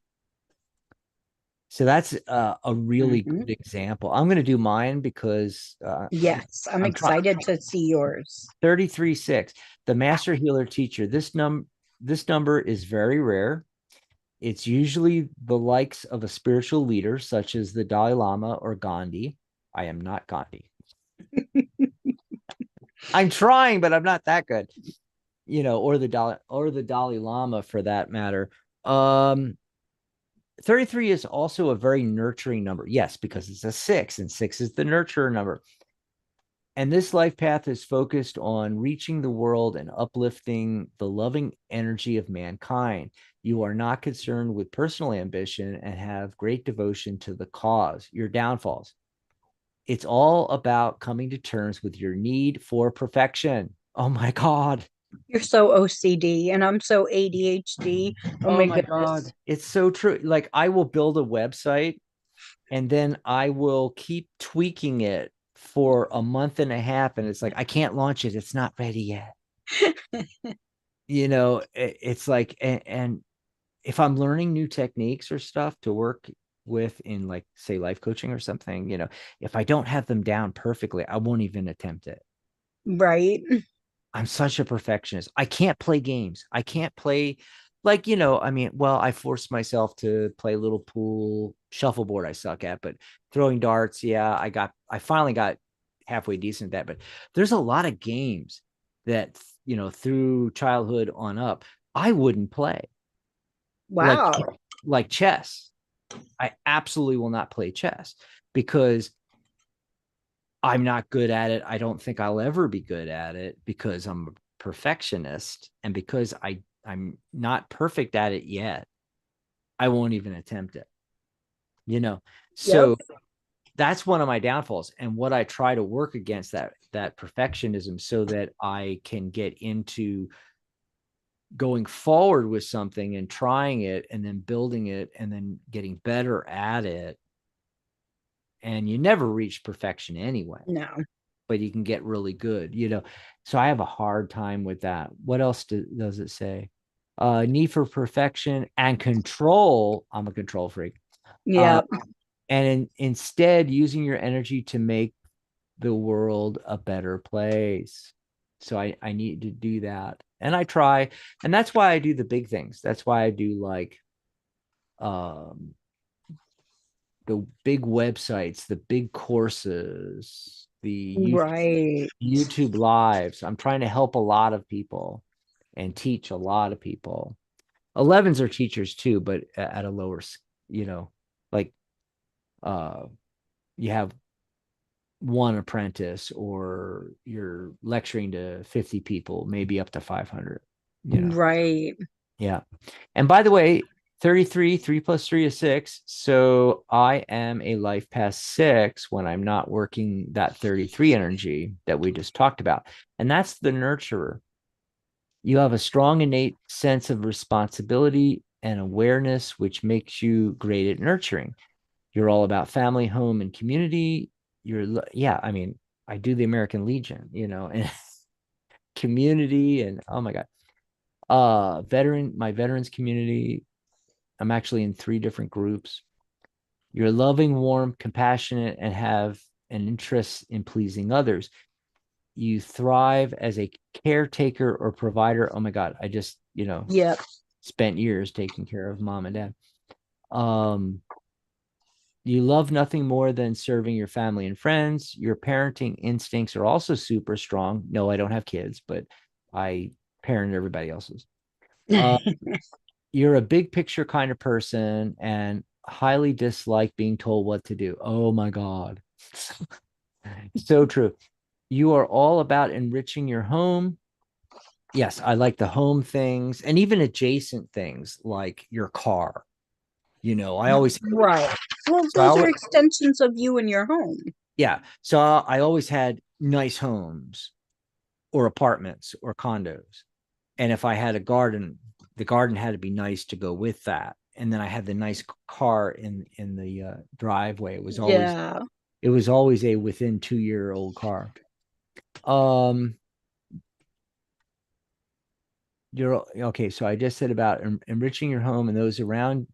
So that's a really Hmm. good example. I'm going to do mine because Yes, I'm I'm trying excited to see yours. 33-6. The master healer teacher. This number is very rare. It's usually the likes of a spiritual leader, such as the Dalai Lama or Gandhi. I am not Gandhi. I'm trying, but I'm not that good. Or the Dalai Lama for that matter. Um, 33 is also a very nurturing number. Yes, because it's a six, and six is the nurturer number. And this life path is focused on reaching the world and uplifting the loving energy of mankind. You are not concerned with personal ambition and have great devotion to the cause. Your downfalls. It's all about coming to terms with your need for perfection. Oh my God. You're so OCD and I'm so ADHD. Oh Oh my my goodness. God. It's so true. Like I will build a website and then I will keep tweaking it for a month and a half. And it's like, I can't launch it. It's not ready yet. It's like, and if I'm learning new techniques or stuff to work with in like, say, life coaching or something, if I don't have them down perfectly, I won't even attempt it. Right. I'm such a perfectionist. I can't play games. I can't play like, I mean, well, I forced myself to play a little pool, shuffleboard I suck at, but throwing darts, yeah, I finally got halfway decent at that. But there's a lot of games that, through childhood on up, I wouldn't play. Like Wow. like chess. I absolutely will not play chess because I'm not good at it. I don't think I'll ever be good at it because I'm a perfectionist and because I'm not perfect at it yet. I won't even attempt it. You know. Yep. So that's one of my downfalls and what I try to work against that perfectionism so that I can get into going forward with something and trying it and then building it and then getting better at it. And you never reach perfection anyway, No. but you can get really good. So I have a hard time with that. What else does it say? Need for perfection and control. I'm a control freak. uh Yep. instead using your energy to make the world a better place. So I need to do that, and I try. And that's why I do the big things. That's why I do like um the big websites, the big courses, the Right. YouTube lives. I'm trying to help a lot of people and teach a lot of people. 11s are teachers too, but at a lower, you know, like uh you have one apprentice or you're lecturing to 50 people, maybe up to 500. Right. Yeah. And by the way, 33, 3 plus 3 is 6. So I am a life past 6 when I'm not working that 33 energy that we just talked about. And that's the nurturer. You have a strong innate sense of responsibility and awareness, which makes you great at nurturing. You're all about family, home, and community. Yeah, I mean, I do the American Legion, and community and oh my God. My veterans community. I'm actually in 3 different groups. You're loving, warm, compassionate, and have an interest in pleasing others. You thrive as a caretaker or provider. Oh my God, I just Yep. spent years taking care of mom and dad. Um, you love nothing more than serving your family and friends. Your parenting instincts are also super strong. No, I don't have kids, but I parent everybody else's. Uh, you're a big picture kind of person and highly dislike being told what to do. Oh my God. So true. You are all about enriching your home. Yes, I like the home things and even adjacent things like your car. I always, Right. Well, so I those are always, extensions of you and your home. yeah. So I always had nice homes or apartments or condos. And if I had a garden, the garden had to be nice to go with that. And then I had the nice car in the driveway. It was always Yeah. It was always a within 2 year old car. Um, you're okay. So I just said about enriching your home and those around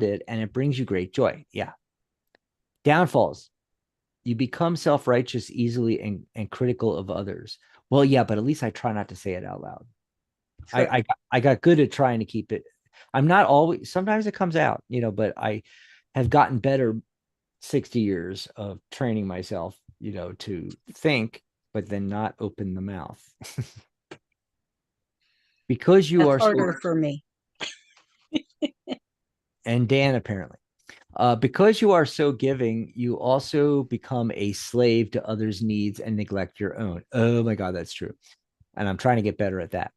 it, and it brings you great joy. Yeah. Downfalls. You become self-righteous easily and critical of others. Well, yeah, but at least I try not to say it out loud. I, True. I I got good at trying to keep it. I'm not always, sometimes it comes out, but I have gotten better 60 years of training myself, to think, but then not open the mouth. Because you That's are so, harder for me. and Dan apparently, because you are so giving, you also become a slave to others' needs and neglect your own. Oh my God, that's true. And I'm trying to get better at that.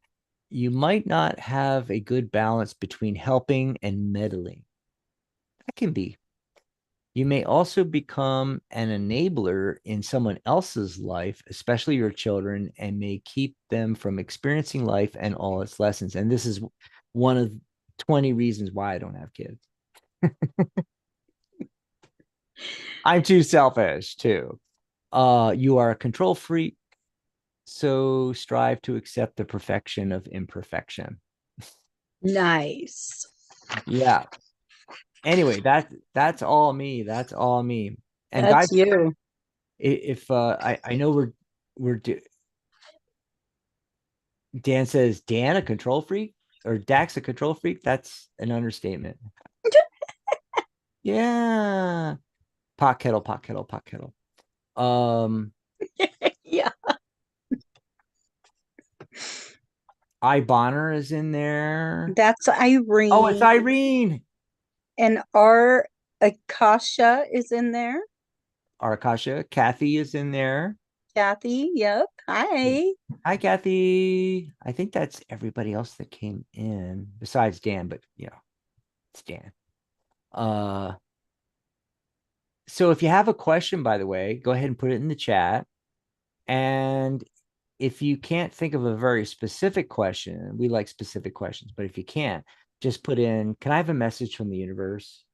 You might not have a good balance between helping and meddling. That can be. You may also become an enabler in someone else's life, especially your children, and may keep them from experiencing life and all its lessons. And this is one of 20 reasons why I don't have kids. I'm too selfish too. You are a control freak, so strive to accept the perfection of imperfection. Nice. Yeah. Anyway, that's all me. That's all me. And guys, That's you. if I know we're Dan says Dan a control freak or Dax a control freak. That's an understatement. Yeah. Pot kettle, pot kettle, pot kettle. Yeah. I Bonner is in there. That's Oh, it's Irene. Irene. And our Akasha is in there. Arkasha. Kathy is in there. Kathy. Yep. Hi. Hi, Kathy. I think that's everybody else that came in besides Dan, but it's Dan. Uh, so if you have a question, by the way, go ahead and put it in the chat. And if you can't think of a very specific question, we like specific questions, but if you can't, just put in, can I have a message from the universe?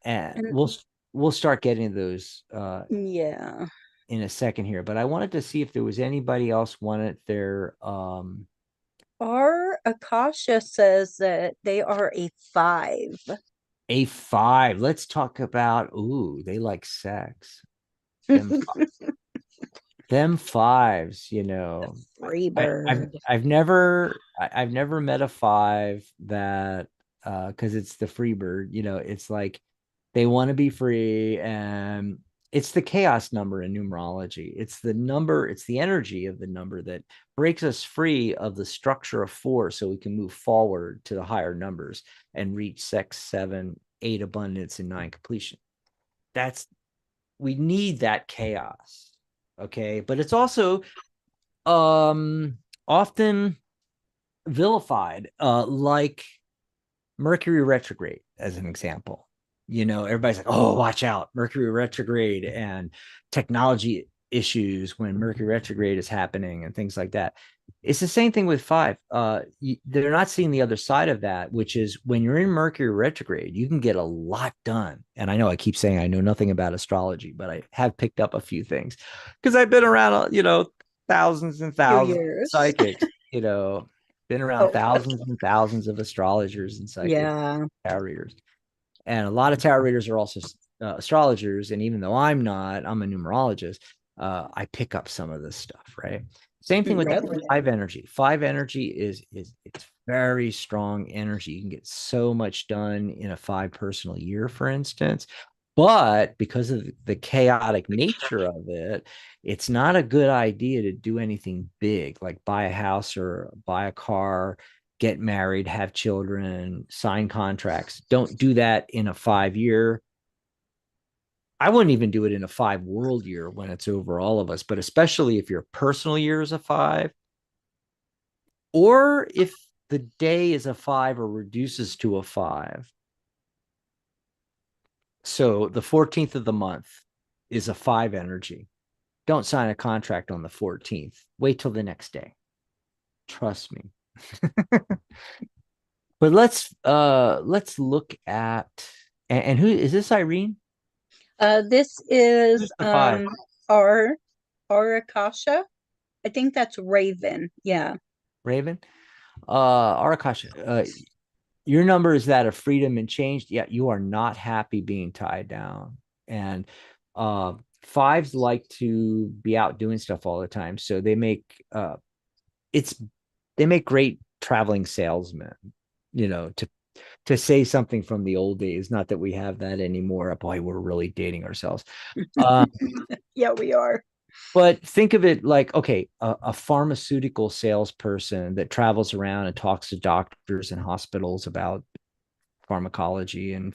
And And we'll start getting those yeah. in a second here. But I wanted to see if there was anybody else wanted their Our Akasha says that they are a 5. A5. Let's talk about, ooh, they like sex. Them them fives, Free I, I've bird. I've never met a five that because it's the free bird, it's like they want to be free, and it's the chaos number in numerology. It's the number, it's the energy of the number that breaks us free of the structure of four so we can move forward to the higher numbers and reach six, seven, eight abundance, and nine completion. That's We need that chaos. Okay. But it's also often vilified, like Mercury retrograde, as an example. Everybody's like, oh, watch out, Mercury retrograde and technology issues when Mercury retrograde is happening and things like that. It's the same thing with five. They're not seeing the other side of that, which is when you're in Mercury retrograde, you can get a lot done. And I know I keep saying I know nothing about astrology, but I have picked up a few things because I've been around, thousands and Few thousands of years. psychics, been around Oh, thousands and thousands of astrologers and psychics, yeah. tarot readers. And a lot of tarot readers are also astrologers. And even though I'm not, I'm a numerologist, I pick up some of this stuff, right? Same thing with Really? five energy. Five energy is it's very strong energy. You can get so much done in a five personal year, for instance. But because of the chaotic nature of it, it's not a good idea to do anything big, like buy a house or buy a car, get married, have children, sign contracts. Don't do that in a 5 year. I wouldn't even do it in a five world year when it's over all of us, but especially if your personal year is a five, or if the day is a five or reduces to a five. So the 14th of the month is a five energy. Don't sign a contract on the 14th. Wait till the next day. Trust me. But let's look at, and who is this, Irene? This is Who's the five? our Akasha. I think that's Raven. Yeah. Raven? Arakash, your number is that of freedom and change. Yeah, you are not happy being tied down. And fives like to be out doing stuff all the time. So it's they make great traveling salesmen, to say something from the old days. Not that we have that anymore. Boy, we're really dating ourselves. Um, Yeah, we are. but think of it like, okay, a pharmaceutical salesperson that travels around and talks to doctors and hospitals about pharmacology and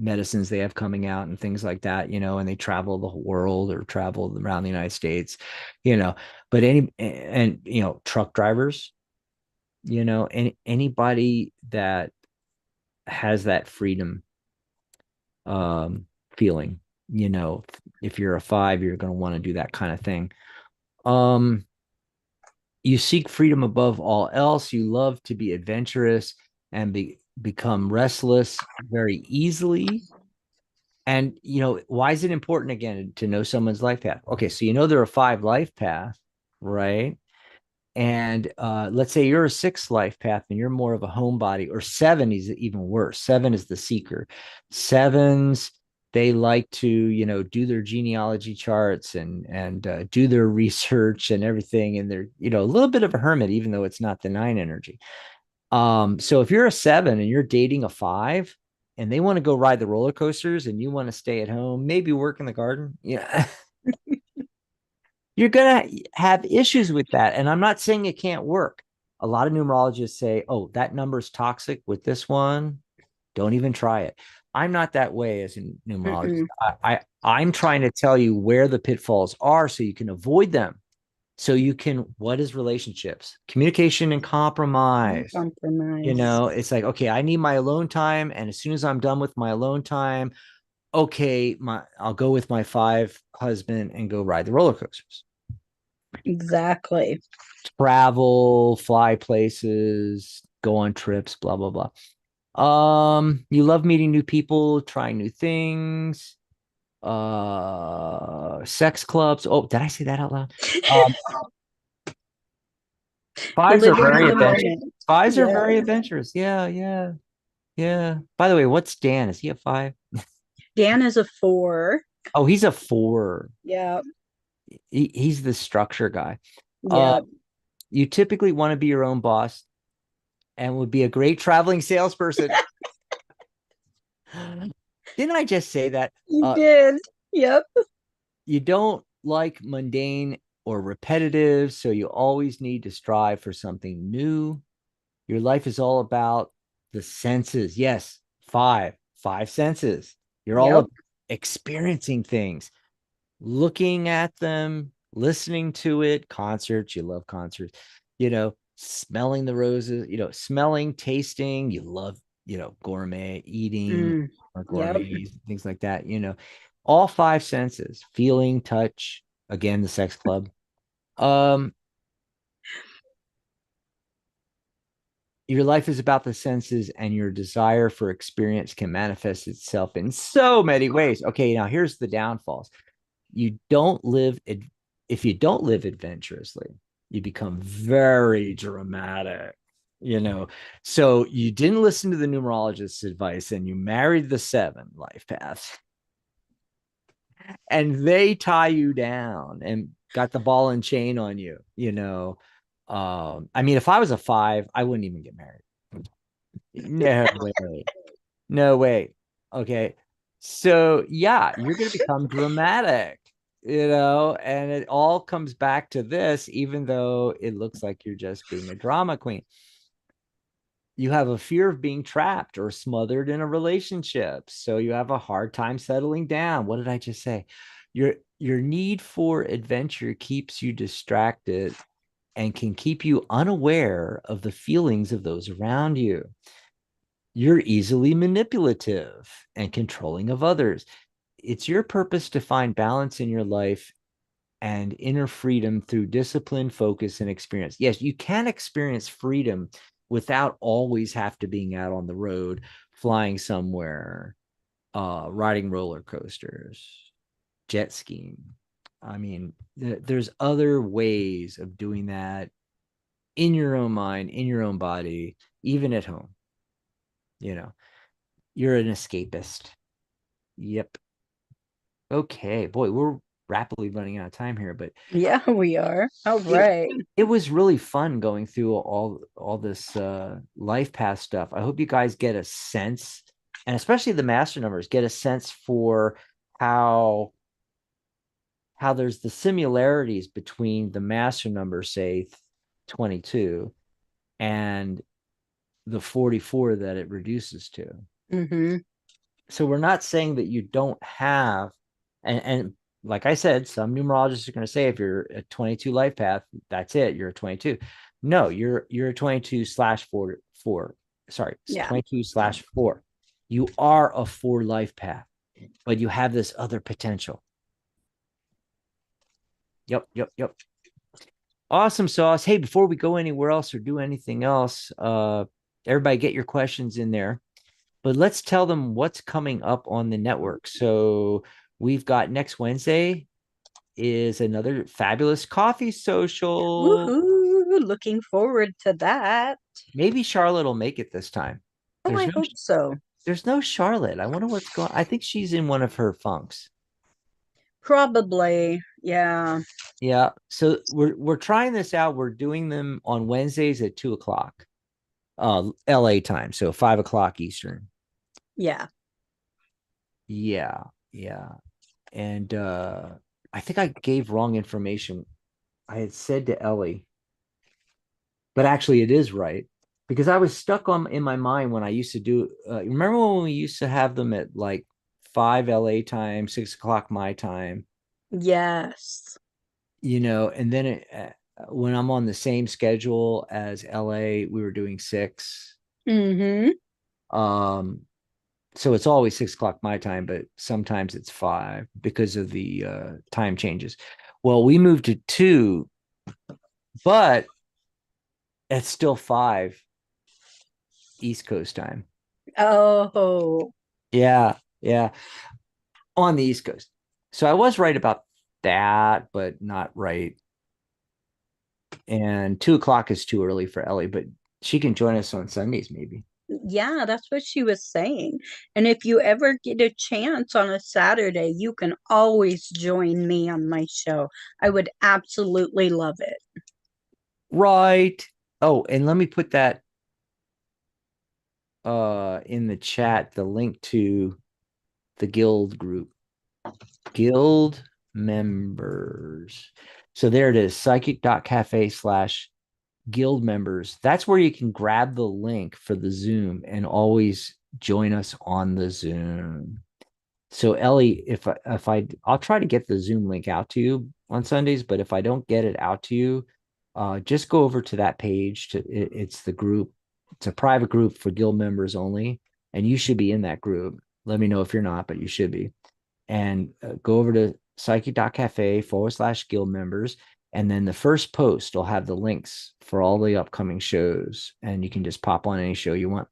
medicines they have coming out and things like that, and they travel the whole world or travel around the United States, you know, but truck drivers, anybody that has that freedom um feeling, if you're a five, you're going to want to do that kind of thing. um you seek freedom above all else. You love to be adventurous and become restless very easily. And why is it important again to know someone's life path? Okay, so there are five life paths, right? And let's say you're a sixth life path and you're more of a homebody, or seven is even worse. Seven is the seeker. Sevens, they like to, do their genealogy charts and do their research and everything. And they're, a little bit of a hermit, even though it's not the nine energy. So if you're a seven and you're dating a five and they want to go ride the roller coasters and you want to stay at home, maybe work in the garden, yeah, you're going to have issues with that. And I'm not saying it can't work. A lot of numerologists say, oh, that number is toxic with this one. Don't even try it. I'm not that way as a numerologist. Mm-mm. I'm trying to tell you where the pitfalls are so you can avoid them. So what is relationships? Communication and compromise. Compromise. It's like, okay, I need my alone time. And as soon as I'm done with my alone time, okay, I'll go with my five husband and go ride the roller coasters, Exactly. travel, fly places, go on trips, blah, blah, blah. You love meeting new people, trying new things, sex clubs. Oh, did I say that out loud? Um, fives are Living in very the adventurous. moment. Fives are Yeah. very adventurous. Yeah, yeah, yeah. By the way, what's Dan? Is he a five? Dan is a four. Oh, he's a four. Yeah. He's the structure guy. Uh, Yeah. you typically want to be your own boss and would be a great traveling salesperson. Didn't I just say that? You did. Yep. You don't like mundane or repetitive, so you always need to strive for something new. Your life is all about the senses. Yes, five senses. You're all Yep. about experiencing things, looking at them, listening to it. Concerts, you love concerts, smelling the roses, smelling, tasting, you love, gourmet eating Mm. or Yep. gourmets, things like that, all five senses, feeling, touch, again, the sex club. Um, your life is about the senses, and your desire for experience can manifest itself in so many ways. Okay, now here's the downfalls. You don't live If you don't live adventurously, you become very dramatic, so you didn't listen to the numerologist's advice and you married the seven life path, and they tie you down and got the ball and chain on you. I mean, if I was a five, I wouldn't even get married. No way. No way. Okay. So yeah, you're going to become dramatic, and it all comes back to this, even though it looks like you're just being a drama queen. You have a fear of being trapped or smothered in a relationship. So you have a hard time settling down. What did I just say? Your need for adventure keeps you distracted and can keep you unaware of the feelings of those around you. You're easily manipulative and controlling of others. It's your purpose to find balance in your life and inner freedom through discipline, focus, and experience. Yes, you can experience freedom without always have to being out on the road, flying somewhere, riding roller coasters, jet skiing. I mean, there's other ways of doing that in your own mind, in your own body, even at home. You know, you're an escapist. Yep. Okay, boy, we're rapidly running out of time here, but Yeah, we are. All it right. it was really fun going through all this life path stuff. I hope you guys get a sense, and especially the master numbers, get a sense for how there's the similarities between the master number, say 22, and the 44 that it reduces to. Mm-hmm. So we're not saying that you don't have, and like I said, some numerologists are going to say if you're a 22 life path, that's it, you're a 22. No, you're a 22 slash four. Sorry, Yeah. 22 slash four. You are a four life path, but you have this other potential. Yep, yep, yep. Awesome sauce. Hey, before we go anywhere else or do anything else, everybody get your questions in there. But let's tell them what's coming up on the network. So we've got next Wednesday is another fabulous coffee social. Woohoo! Looking forward to that. Maybe Charlotte will make it this time. Oh, There's I no hope so. there's no Charlotte. I wonder what's going. I think she's in one of her funks. Probably. Yeah. Yeah. So we're trying this out. We're doing them on Wednesdays at 2 o'clock, LA time. So 5 o'clock Eastern. Yeah. Yeah. Yeah. And I think I gave wrong information. I had said to Ellie, but actually it is right because I was stuck on in my mind when I used to do. Remember when we used to have them at like 5 LA time, 6 o'clock my time, Yes. and then when I'm on the same schedule as LA, we were doing six. Mm-hmm. Um, so it's always 6 o'clock my time, but sometimes it's five because of the time changes. Well, we moved to two, but it's still five East Coast time. Oh, Yeah, yeah, on the East Coast. So I was right about that, but not right. And 2 o'clock is too early for Ellie, but she can join us on Sundays, maybe. yeah, that's what she was saying. And if you ever get a chance on a Saturday, you can always join me on my show. I would absolutely love it. Right. Oh, and let me put that in the chat, the link to the guild group. Guild members. So there it is, psychic.cafe/ guild members. That's where you can grab the link for the Zoom and always join us on the Zoom. So Ellie, I'll try to get the Zoom link out to you on Sundays, but if I don't get it out to you, just go over to that page. It's the group. It's a private group for guild members only, and you should be in that group. Let me know if you're not, but you should be. And go over to psychic.cafe / guild members. And then the first post will have the links for all the upcoming shows. And you can just pop on any show you want.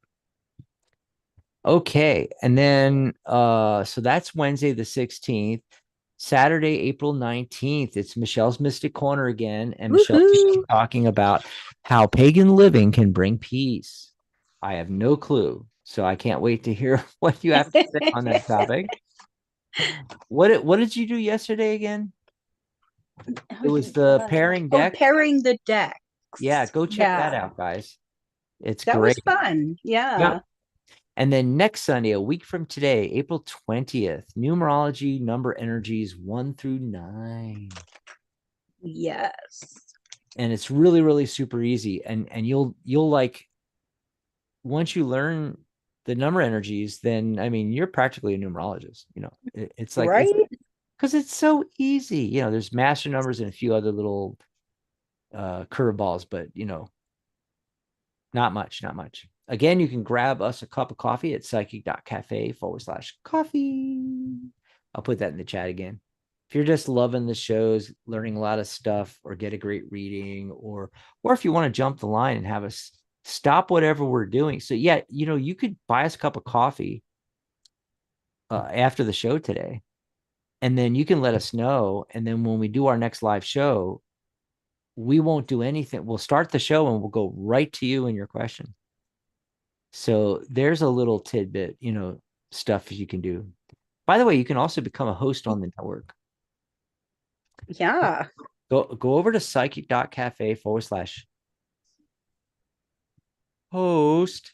Okay. And then so that's Wednesday the 16th. Saturday, April 19th, it's Michelle's Mystic Corner again. And Michelle's Woohoo! talking about how pagan living can bring peace. I have no clue. So I can't wait to hear what you have to say on that topic. What did you do yesterday again? It was the pairing Oh, deck. pairing the decks. Yeah, go check that Yeah, out, guys. It's that great. was fun. Yeah. Yep. And then next Sunday, a week from today, April 20th, numerology number energies 1 through 9. Yes. And it's really, really super easy. And you'll like once you learn the number energies, then I mean you're practically a numerologist. It's like it's Right? because it's so easy. There's master numbers and a few other little curveballs, but not much, not much. Again, you can grab us a cup of coffee at psychic.cafe / coffee. I'll put that in the chat again. If you're just loving the shows, learning a lot of stuff, or get a great reading, or if you want to jump the line and have us stop whatever we're doing. So yeah, you could buy us a cup of coffee after the show today. And then you can let us know. And then when we do our next live show, we won't do anything. We'll start the show and we'll go right to you and your question. So there's a little tidbit, stuff you can do. By the way, you can also become a host on the network. Yeah. Go over to psychic.cafe/host.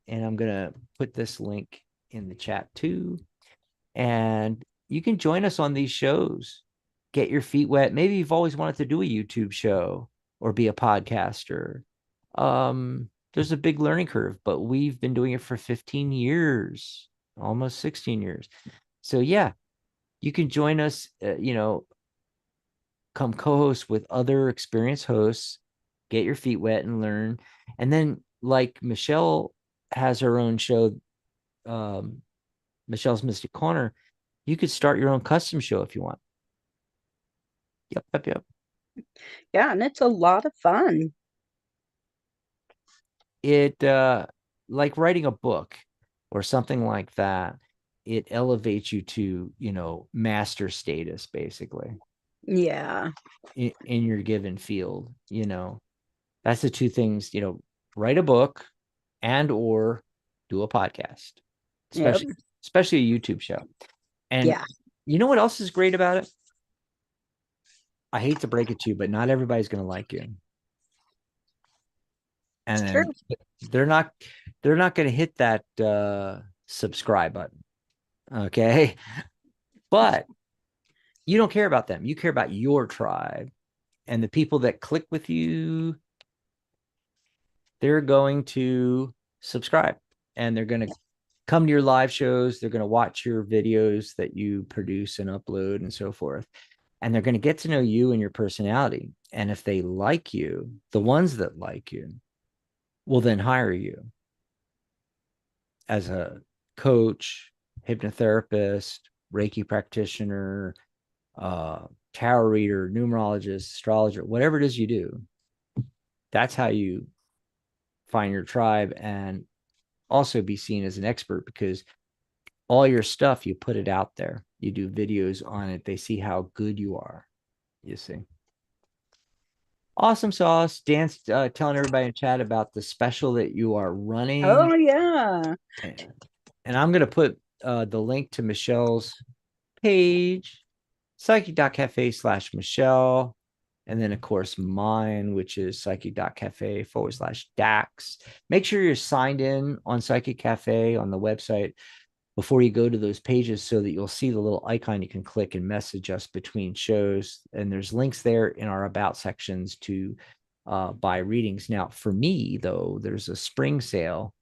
And I'm going to put this link in the chat too. And you can join us on these shows. Get your feet wet. Maybe you've always wanted to do a YouTube show or be a podcaster. There's a big learning curve, but we've been doing it for 15 years, almost 16 years. So yeah, you can join us, come co-host with other experienced hosts, get your feet wet and learn. And then like Michelle has her own show, um, Michelle's Mystic Corner, you could start your own custom show if you want. Yep. Yeah, and it's a lot of fun. It like writing a book or something like that, it elevates you to, master status basically Yeah. in your given field. That's the two things, write a book and or do a podcast, Yep. especially a YouTube show. And Yeah. you know what else is great about it? I hate to break it to you, but not everybody's going to like you. It's true. And they're not they're not going to hit that subscribe button. Okay? But you don't care about them. You care about your tribe and the people that click with you. They're going to subscribe and they're going to come to your live shows. They're going to watch your videos that you produce and upload and so forth. And they're going to get to know you and your personality. And if they like you, the ones that like you will then hire you as a coach, hypnotherapist, Reiki practitioner, tarot reader, numerologist, astrologer, whatever it is you do. That's how you find your tribe and also be seen as an expert, because all your stuff, you put it out there. You do videos on it. They see how good you are. You see. Awesome sauce. Dan's telling everybody in chat about the special that you are running. Oh yeah. And I'm going to put the link to Michelle's page, psychic.cafe/Michelle. And then, of course, mine, which is psychic.cafe/Dax. Make sure you're signed in on Psychic Cafe on the website before you go to those pages so that you'll see the little icon you can click and message us between shows. And there's links there in our about sections to buy readings. Now, for me, though, there's a spring sale,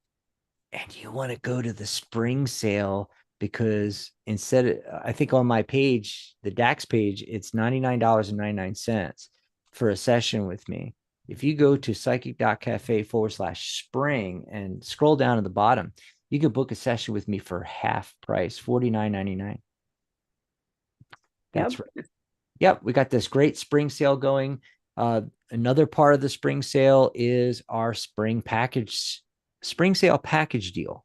and you want to go to the spring sale because instead of, I think on my page, the Dax page, it's $99.99 for a session with me. If you go to psychic.cafe/spring and scroll down to the bottom, you can book a session with me for half price, $49.99. Yep. That's right. Yep, we got this great spring sale going. Another part of the spring sale is our spring sale package deal.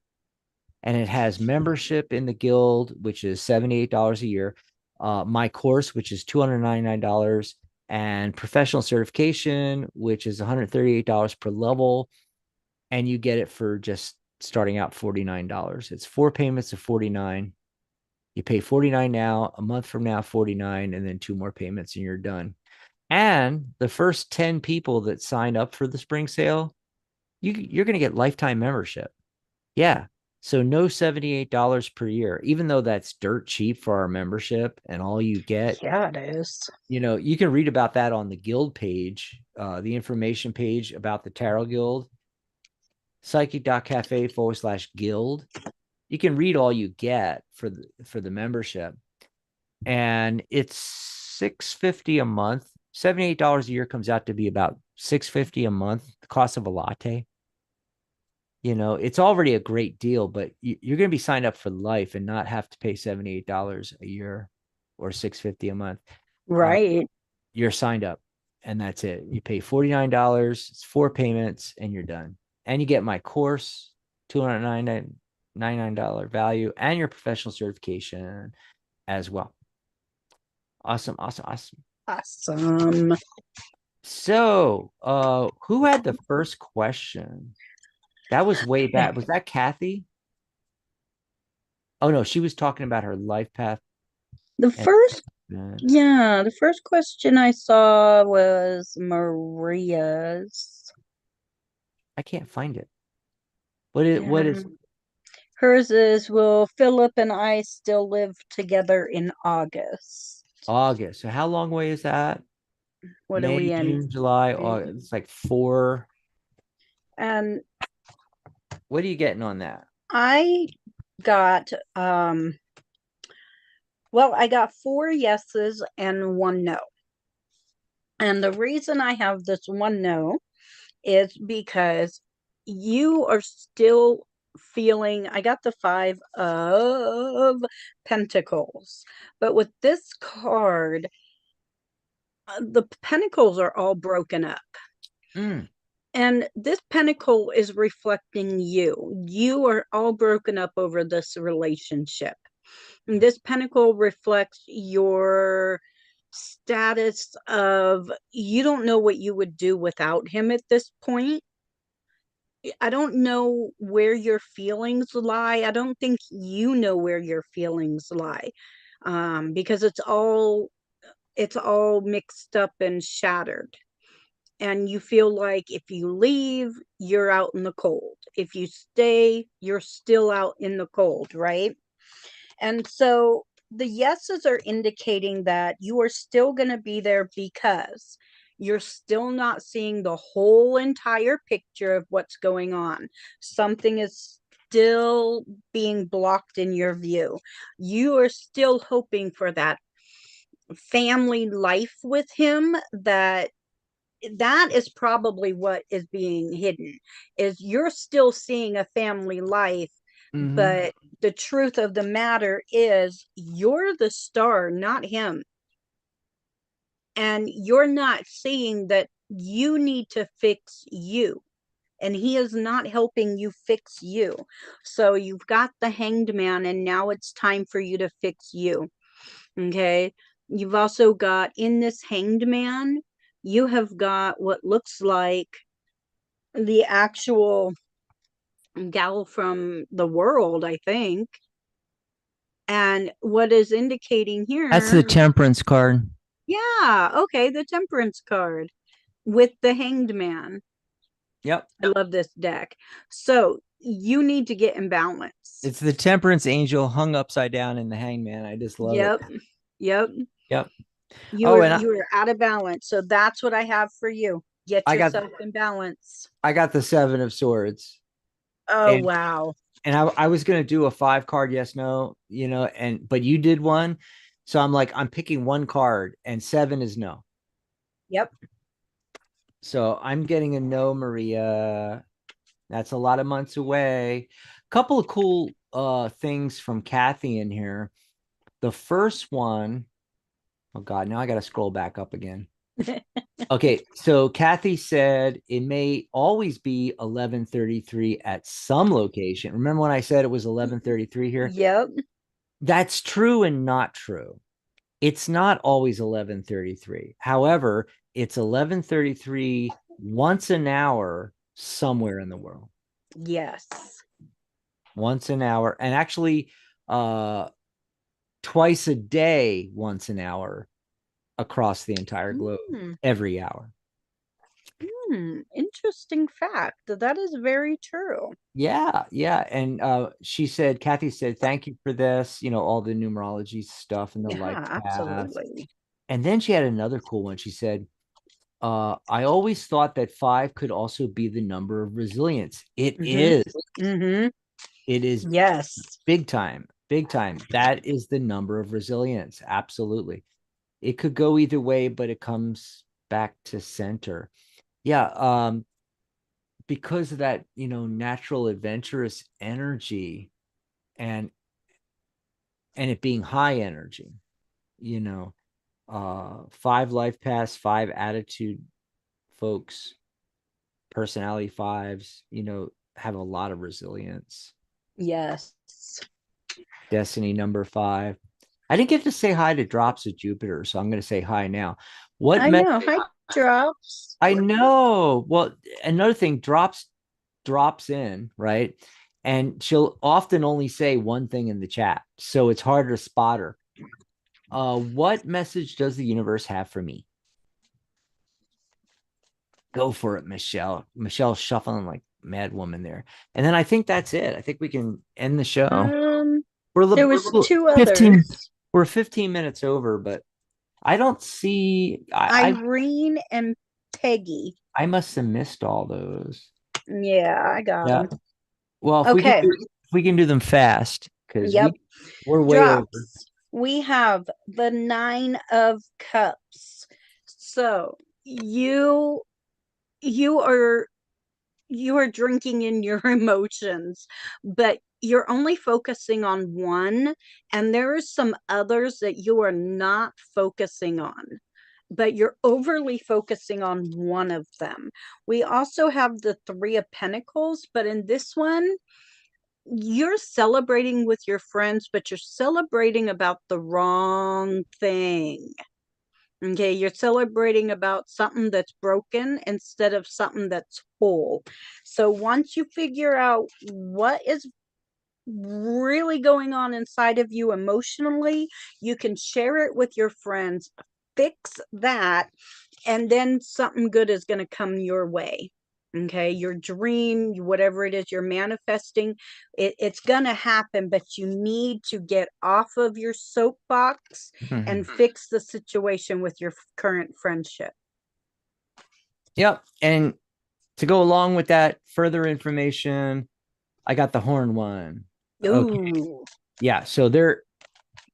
And it has membership in the guild, which is $78 a year. My course, which is $299, and professional certification, which is $138 per level. And you get it for just starting out $49. It's 4 payments of $49. You pay $49 now, a month from now, $49, and then 2 more payments, and you're done. And the first 10 people that sign up for the spring sale, you're going to get lifetime membership. Yeah. So no $78 per year, even though that's dirt cheap for our membership and all you get. Yeah, it is. You can read about that on the guild page, the information page about the Tarot Guild, psychic.cafe/guild. You can read all you get for the membership. And it's $650 a month. $78 a year comes out to be about $650 a month, the cost of a latte. It's already a great deal, but you're going to be signed up for life and not have to pay $78 a year or $650 a month. Right. You're signed up and that's it. You pay $49, it's 4 payments and you're done. And you get my course, $299. $99 value, and your professional certification as well. Awesome, awesome, awesome. Awesome. So, who had the first question? That was way back. Was that Kathy? Oh no, she was talking about her life path. The And first, yeah, the first question I saw was Maria's. I can't find it. What is Yeah. Hers is, will Philip and I still live together in August? August? So how long away is that? What are May, we in? June, July, August. It's like four. And What are you getting on that? I got well, I got four yeses and one no. And the reason I have this one no is because you are still feeling, I got the five of pentacles, but with this card, the pentacles are all broken up. Mm, And this pentacle is reflecting you. You are all broken up over this relationship. And this pentacle reflects your status of you don't know what you would do without him at this point. I don't know where your feelings lie. I don't think you know where your feelings lie, because it's all mixed up and shattered. And you feel like if you leave, you're out in the cold. If you stay, you're still out in the cold, right? And so the yeses are indicating that you are still going to be there because you're still not seeing the whole entire picture of what's going on. Something is still being blocked in your view. You are still hoping for that family life with him, that is probably what is being hidden, is you're still seeing a family life, mm-hmm. but the truth of the matter is you're the star, not him. And you're not seeing that you need to fix you, and he is not helping you fix you. So you've got the Hanged Man, and now it's time for you to fix you. Okay. You've also got in this Hanged Man, you have got what looks like the actual gal from the world, I think. And what is indicating That's the here, temperance card. yeah, okay, the Temperance card with the Hanged Man. Yep. I love this deck. So you need to get in balance. It's the temperance angel hung upside down in the hangman. I just love it. Yep. Yep. Yep. You Oh, are and you are out of balance. So that's what I have for you. Get I got yourself in balance. I got the seven of swords. Oh And wow. I was gonna do a five card yes, no, but you did one. So I'm like, I'm picking one card and seven is no. Yep. So I'm getting a no, Maria. That's a lot of months away. Couple of cool things from Kathy in here. The first one, oh God, now I gotta scroll back up again. Okay, so Kathy said it may always be 11:33 at some location. Remember when I said it was 11:33 here? Yep. That's true and not true. It's not always 11:33. However, it's 11:33 once an hour somewhere in the world. Yes. Once an hour, and actually uh twice a day, once an hour across the entire globe, Mm. every hour. Interesting fact. That is very true. Yeah, yeah. And Kathy said, thank you for this, all the numerology stuff and the life Yeah, path. absolutely. And then she had another cool one. She said, I always thought that five could also be the number of resilience. It Mm-hmm. is. Mm-hmm. It is Yes. big time, big time. That is the number of resilience. Absolutely. It could go either way, but it comes back to center. Yeah. Because of that, natural adventurous energy and it being high energy, you know, five life paths, five attitude folks, personality fives, have a lot of resilience. Yes. Destiny number 5. I didn't get to say hi to Drops of Jupiter, so I'm going to say hi now. What I met? know. Hi, Drops. I know. Well, another thing, drops in, right? And she'll often only say one thing in the chat, so it's harder to spot her. What message does the universe have for me? Go for it, Michelle. Michelle's shuffling like mad woman there. And then I think that's it. I think we can end the show. Um, We're there was we're two 15 others, we're 15 minutes over, but I don't see Irene and Peggy. I must have missed all those. Yeah, I got Yeah. them. Well, Okay. if we can do them fast, because Yep. we're way over. Drops. We have the Nine of Cups. So you are you are drinking in your emotions, but you're only focusing on one, and there are some others that you are not focusing on, but you're overly focusing on one of them. We also have the Three of Pentacles, but in this one, you're celebrating with your friends, but you're celebrating about the wrong thing. Okay, you're celebrating about something that's broken instead of something that's whole. So once you figure out what is really going on inside of you emotionally, you can share it with your friends, fix that, and then something good is going to come your way. Okay, your dream, whatever it is you're manifesting, it's going to happen, but you need to get off of your soapbox and fix the situation with your current friendship. Yep. And to go along with that, further information, I got the horn one. Okay. Ooh. Yeah. So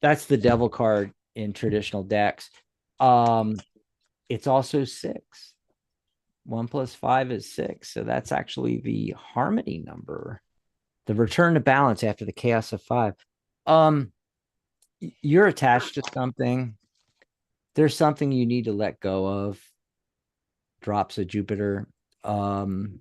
that's the devil card in traditional decks. It's also 6. 1 + 5 is 6. So that's actually the harmony number, the return to balance after the chaos of 5. Um, you're attached to something. There's something you need to let go of. Drops of Jupiter. Um,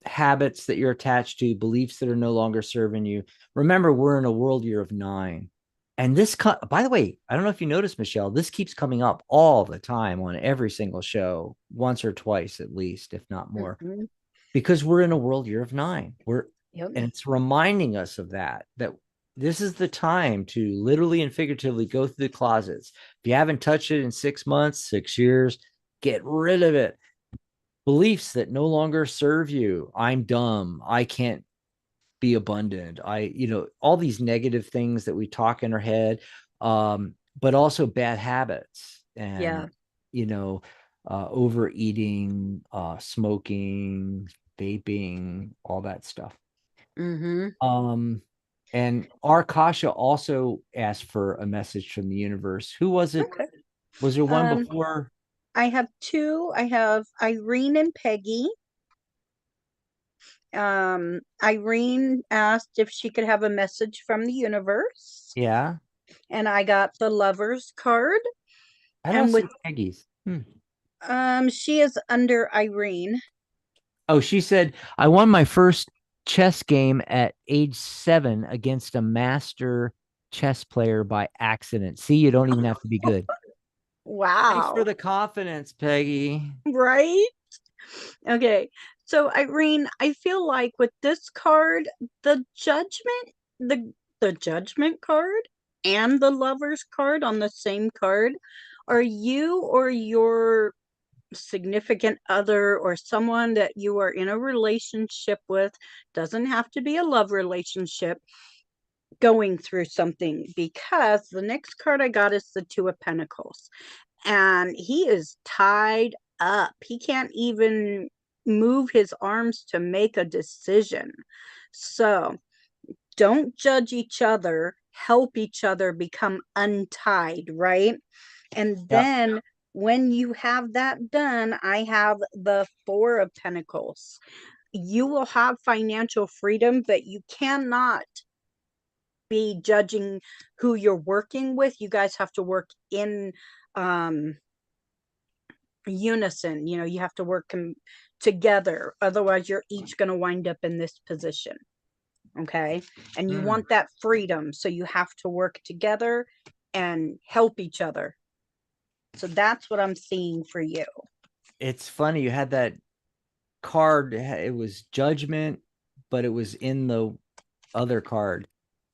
habits that you're attached to, beliefs that are no longer serving you. Remember, we're in a world year of 9. And this, by the way, I don't know if you noticed, Michelle, this keeps coming up all the time on every single show, once or twice at least, if not more, Mm-hmm. because we're in a world year of 9. Yep. And it's reminding us of that this is the time to literally and figuratively go through the closets. If you haven't touched it in 6 months, 6 years, get rid of it. Beliefs that no longer serve you. I'm dumb. I can't be abundant. All these negative things that we talk in our head, but also bad habits Yeah. and, overeating, smoking, vaping, all that stuff. Mm-hmm. Um, and Arkasha also asked for a message from the universe. Who was it? Okay. Was there one Um, before? I have two. I have Irene and Peggy. Irene asked if she could have a message from the universe, Yeah. and I got the Lovers card. I don't And with see Peggy's. she is under Irene. Oh, she said, I won my first chess game at age 7 against a master chess player by accident. See, you don't even have to be good. Thanks for Wow. the confidence, Peggy. Right? Okay. So Irene, I feel like with this card, the judgment, the judgment card and the lovers card on the same card, are you or your significant other or someone that you are in a relationship with, doesn't have to be a love relationship, going through something? Because the next card I got is the Two of Pentacles, and he is tied up. He can't even move his arms to make a decision. So don't judge each other, help each other become untied, right? And Yep. then when you have that done, I have the Four of Pentacles. You will have financial freedom, but you cannot be judging who you're working with. You guys have to work in um unison. You have to work together, otherwise you're each going to wind up in this position. Okay. And you Mm. want that freedom. So you have to work together and help each other. So that's what I'm seeing for you. It's funny. You had that card. It was judgment, but it was in the other card,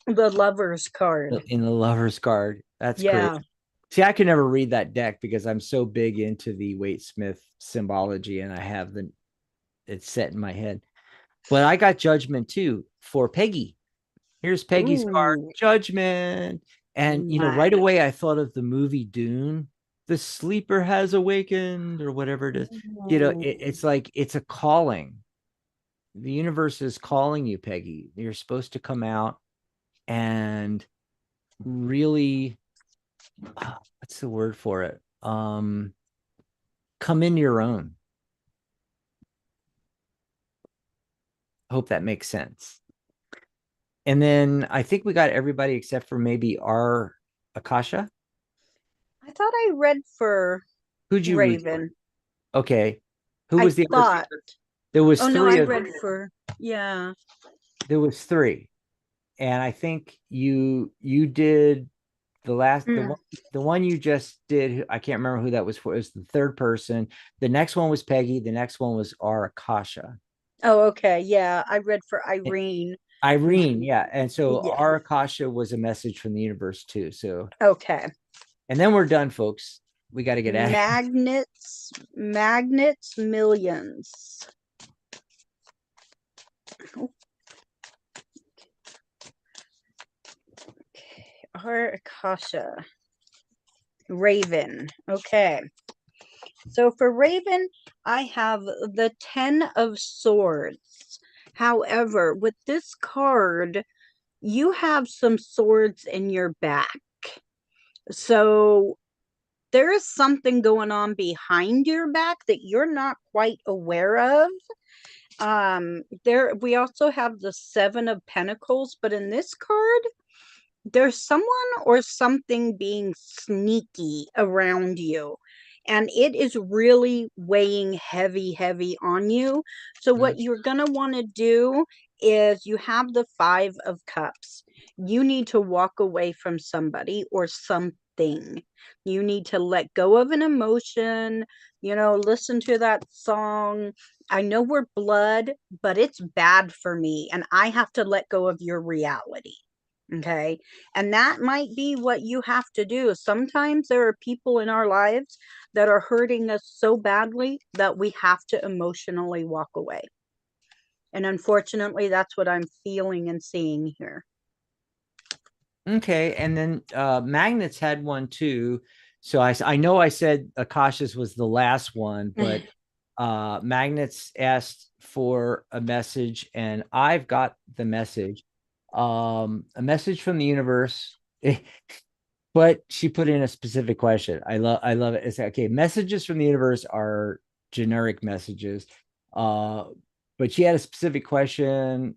The lover's card. in the lover's card. That's great. Yeah. See, I can never read that deck because I'm so big into the Waite Smith symbology and I have it's set in my head. But I got judgment too for Peggy. Here's Peggy's card, Ooh, judgment. And, right nice. away I thought of the movie Dune. The sleeper has awakened, or whatever it is. Ooh. It's like it's a calling. The universe is calling you, Peggy. You're supposed to come out and really, what's the word for it? Come in your own. Hope that makes sense. And then I think we got everybody except for maybe our Akasha. I thought I read for Who'd you read for? Raven. Okay. Who I was the other? thought. There was Oh no, I three of read for, yeah. there was three. And I think you did the last Mm. the one you just did. I can't remember who that was for. It was the third person. The next one was Peggy. The next one was our Akasha. Oh, okay. Yeah, I read for Irene. Irene, yeah. And so Yeah. our Akasha was a message from the universe too. So, Okay. and then we're done, folks. We got to get out of here. Magnets, millions. Okay. Our Akasha. Raven. Okay. So for Raven, I have the 10 of Swords. However, with this card, you have some swords in your back. So there is something going on behind your back that you're not quite aware of. There we also have the 7 of Pentacles, but in this card, there's someone or something being sneaky around you, and it is really weighing heavy on you. So what you're going to want to do is, you have the 5 of Cups. You need to walk away from somebody or something. You need to let go of an emotion, listen to that song. I know we're blood, but it's bad for me and I have to let go of your reality. Okay. And that might be what you have to do. Sometimes there are people in our lives that are hurting us so badly that we have to emotionally walk away. And unfortunately, that's what I'm feeling and seeing here. Okay, and then Magnets had one too. So I know I said Akasha's was the last one, but Magnets asked for a message, and I've got the message. A message from the universe. But she put in a specific question. I love it. It's okay. Messages from the universe are generic messages. Uh, but she had a specific question.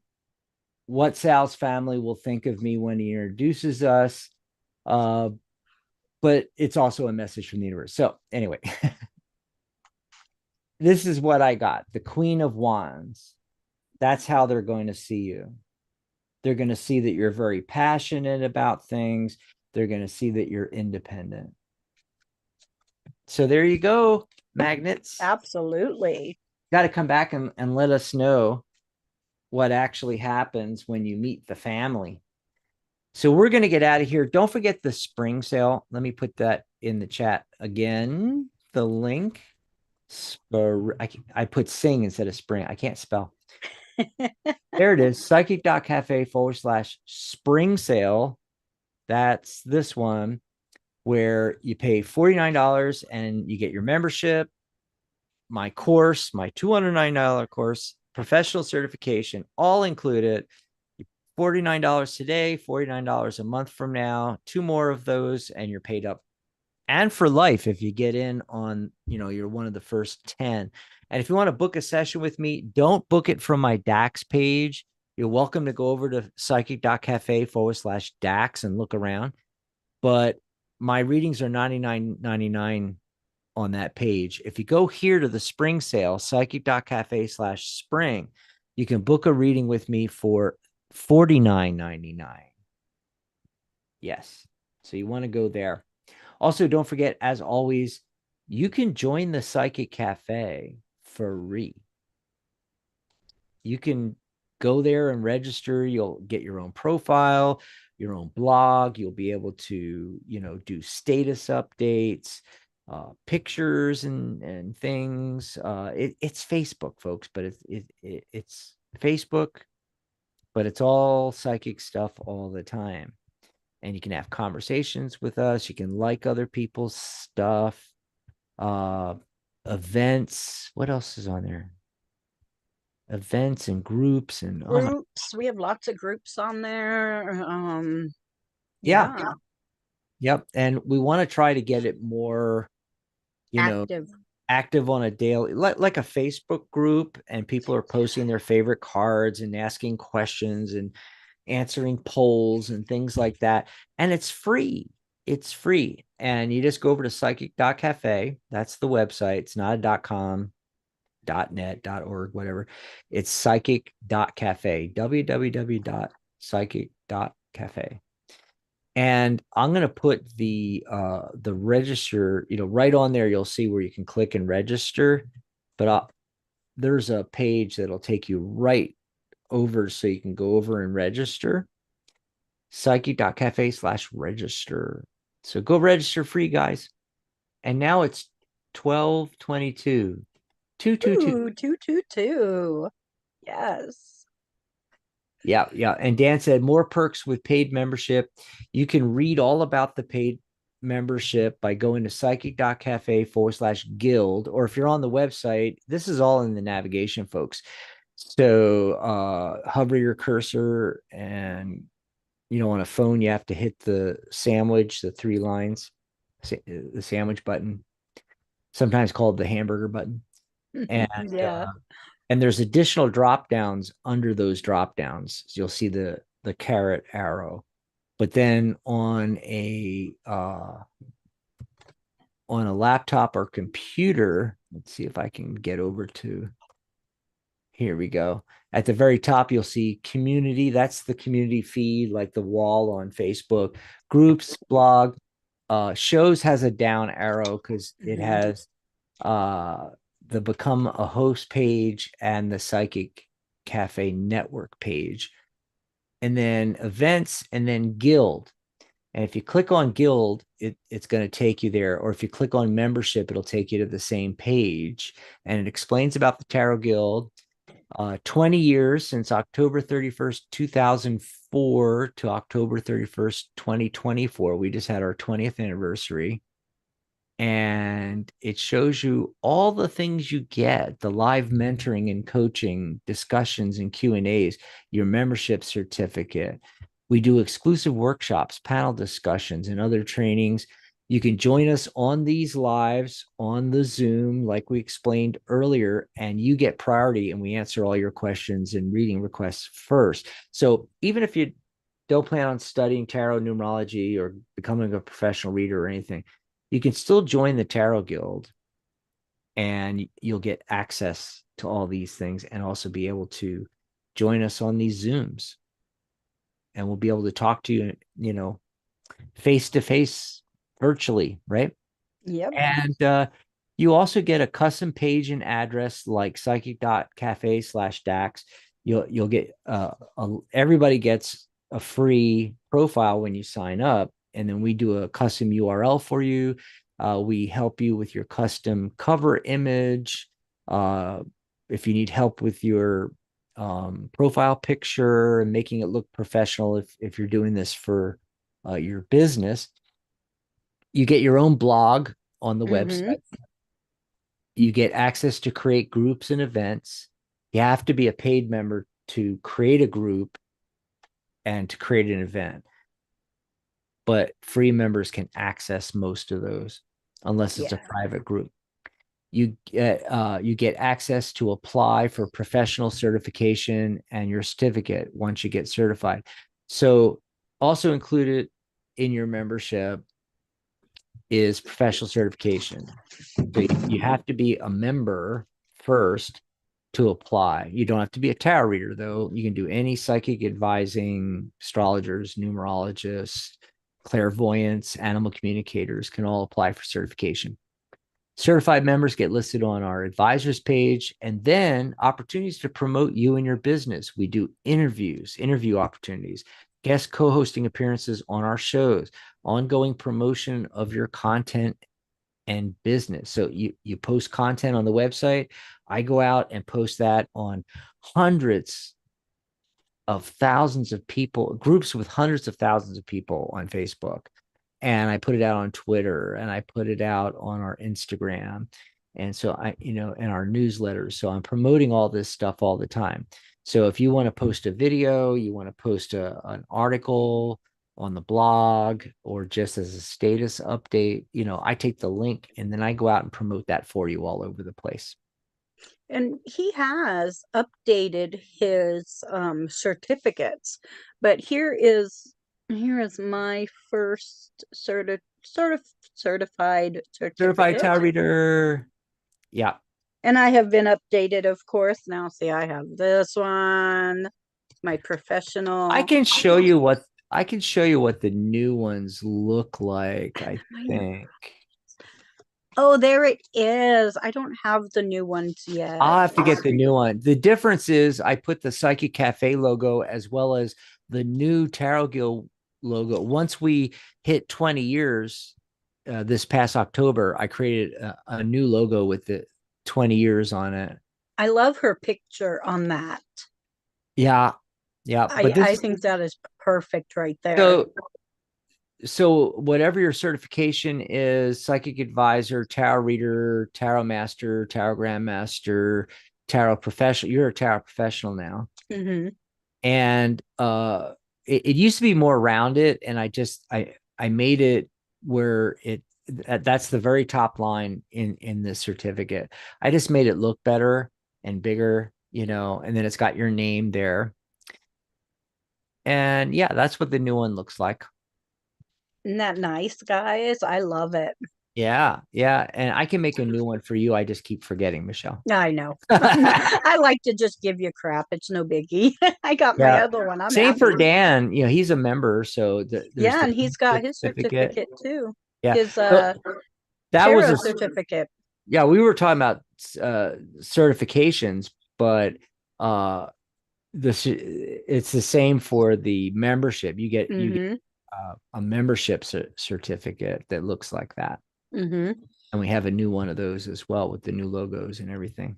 What Sal's family will think of me when he introduces us. Uh, but it's also a message from the universe. So anyway, this is what I got. The Queen of Wands. That's how they're going to see you. They're going to see that you're very passionate about things. They're going to see that you're independent. So there you go, Magnets. Absolutely. Got to come back and let us know what actually happens when you meet the family. So we're going to get out of here. Don't forget the spring sale. Let me put that in the chat again. The link. I put sing instead of spring. I can't spell. There it is. Psychic.cafe/spring sale. That's this one where you pay $49 and you get your membership, my course, my $209 course, professional certification, all included. $49 today, $49 a month from now, 2 more of those, and you're paid up. And for life, if you get in on, you're one of the first 10. And if you want to book a session with me, don't book it from my DAX page. You're welcome to go over to psychic.cafe/DAX and look around. But my readings are $99.99 on that page. If you go here to the spring sale, psychic.cafe/spring, you can book a reading with me for $49.99. Yes. So you want to go there. Also, don't forget, as always, you can join the Psychic Cafe for free. You can go there and register. You'll get your own profile, your own blog. You'll be able to, do status updates, pictures and things. It's Facebook, folks, but it's Facebook, but it's all psychic stuff all the time. And you can have conversations with us. You can like other people's stuff, uh, events. What else is on there? Events and groups and oh my, Groups. We have lots of groups on there. yeah, Yeah, yep. And we want to try to get it more, you know, active. active on a daily, like a Facebook group, and people are posting their favorite cards and asking questions and answering polls and things like that. And it's free. It's free. And you just go over to psychic.cafe. That's the website. It's not a .com, .net, .org, whatever. It's psychic.cafe, www.psychic.cafe. And I'm going to put the register, right on there. You'll see where you can click and register. But there's a page that'll take you right over so you can go over and register. Psychic.cafe/register. So go register free, guys. And now it's 12:22. 222. Ooh, 222. Yes. Yeah, yeah. And Dan said more perks with paid membership. You can read all about the paid membership by going to psychic.cafe/guild. Or if you're on the website, this is all in the navigation, folks. So hover your cursor, and on a phone, you have to hit the sandwich, the three lines, the sandwich button, sometimes called the hamburger button. And Yeah. and there's additional drop downs under those drop downs. So you'll see the caret arrow. But then on a laptop or computer, let's see if I can get over to, here we go. At the very top, you'll see community. That's the community feed, like the wall on Facebook. Groups, blog, shows has a down arrow because it Mhm. has the become a host page and the Psychic Cafe network page. And then events, and then guild. And if you click on guild, it's going to take you there. Or if you click on membership, it'll take you to the same page. And it explains about the Tarot Guild. 20 years since October 31st, 2004 to October 31st, 2024. We just had our 20th anniversary. And it shows you all the things you get, the live mentoring and coaching, discussions and Q&As, your membership certificate. We do exclusive workshops, panel discussions, and other trainings. You can join us on these lives on the Zoom, like we explained earlier, and you get priority, and we answer all your questions and reading requests first. So even if you don't plan on studying tarot, numerology, or becoming a professional reader or anything, you can still join the Tarot Guild, and you'll get access to all these things, and also be able to join us on these Zooms. And we'll be able to talk to you, face to face virtually, right? Yep. And you also get a custom page and address like psychic.cafe/dax. You'll get everybody gets a free profile when you sign up, and then we do a custom URL for you. We help you with your custom cover image. If you need help with your profile picture and making it look professional, if you're doing this for your business, you get your own blog on the Hmm. website. You get access to create groups and events. You have to be a paid member to create a group and to create an event, but free members can access most of those unless it's a Yeah. private group. You get access to apply for professional certification and your certificate once you get certified. So also included in your membership is professional certification. So you have to be a member first, to apply. You don't have to be a tarot reader, though. You can do any psychic advising, astrologers, numerologists, clairvoyants, animal communicators can all apply for certification. Certified members get listed on our advisors page, and then opportunities to promote you and your business. We do interview opportunities, guest co-hosting appearances on our shows, ongoing promotion of your content and business. So you post content on the website. I go out and post that on hundreds of thousands of people, groups with hundreds of thousands of people on Facebook. And I put it out on Twitter, and I put it out on our Instagram. And so in our newsletters. So I'm promoting all this stuff all the time. So if you want to post a video, you want to post an article on the blog, or just as a status update, I take the link and then I go out and promote that for you all over the place. And he has updated his certificates, but here is my first certified Certified certificate. tarot reader. Yeah. And I have been updated, of course. Now, see, I have this one, my professional. I can show you what the new ones look like, I think. Oh, there it is. I don't have the new ones yet. I'll have to get the new one. The difference is I put the Psychic Cafe logo as well as the new Tarot Guild logo. Once we hit 20 years, this past October, I created a new logo with the 20 years on it. I love her picture on that. Yeah. Yeah. But I think that is perfect right there. So whatever your certification is, psychic advisor, tarot reader, tarot master, tarot grandmaster, tarot professional, you're a tarot professional now. Mm-hmm. And it used to be more rounded, and I made it where that's the very top line in this certificate. I just made it look better and bigger, and then it's got your name there. And yeah, that's what the new one looks like. Isn't that nice, guys? I love it. Yeah, yeah. And I can make a new one for you. I just keep forgetting, Michelle. I know. I like to just give you crap. It's no biggie. I got my other one. I'm Same happy. for Dan. He's a member, so yeah, and he's got his certificate too. Yeah, His that was a certificate. Yeah, we were talking about certifications, but it's the same for the membership. You get a membership certificate that looks like that. Mm-hmm. And we have a new one of those as well with the new logos and everything.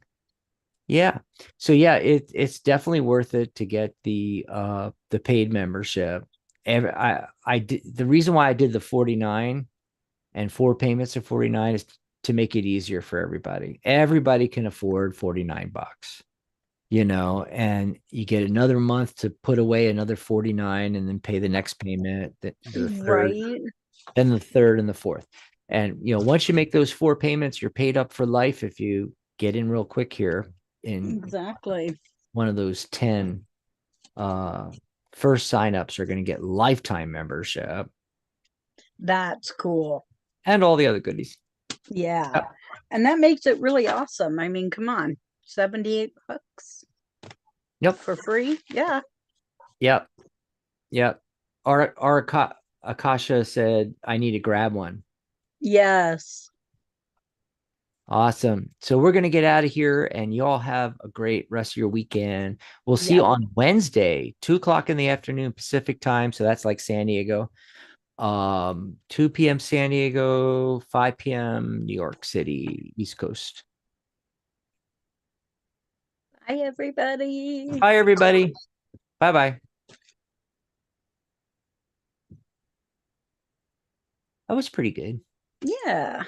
Yeah. So yeah, it's definitely worth it to get the paid membership. I did the reason why I did the 49 and 4 payments of 49 is to make it easier for everybody. Everybody can afford $49, and you get another month to put away another 49 and then pay the next payment, the third, Right. then the third and the fourth. And once you make those 4 payments, you're paid up for life if you get in real quick here in Exactly. one of those 10 first signups are going to get lifetime membership. That's cool. And all the other goodies. Yeah. And that makes it really awesome. I mean, come on. $78. Yep. For free. Yeah. Yep. Yep. Our Akasha said, I need to grab one. Yes. Awesome. So we're going to get out of here, and you all have a great rest of your weekend. We'll see you on Wednesday, 2:00 in the afternoon Pacific time. So that's like San Diego. 2 p.m. San Diego, 5 p.m. New York City, East Coast. Bye, everybody. Bye, everybody. Bye-bye. That was pretty good. Yeah.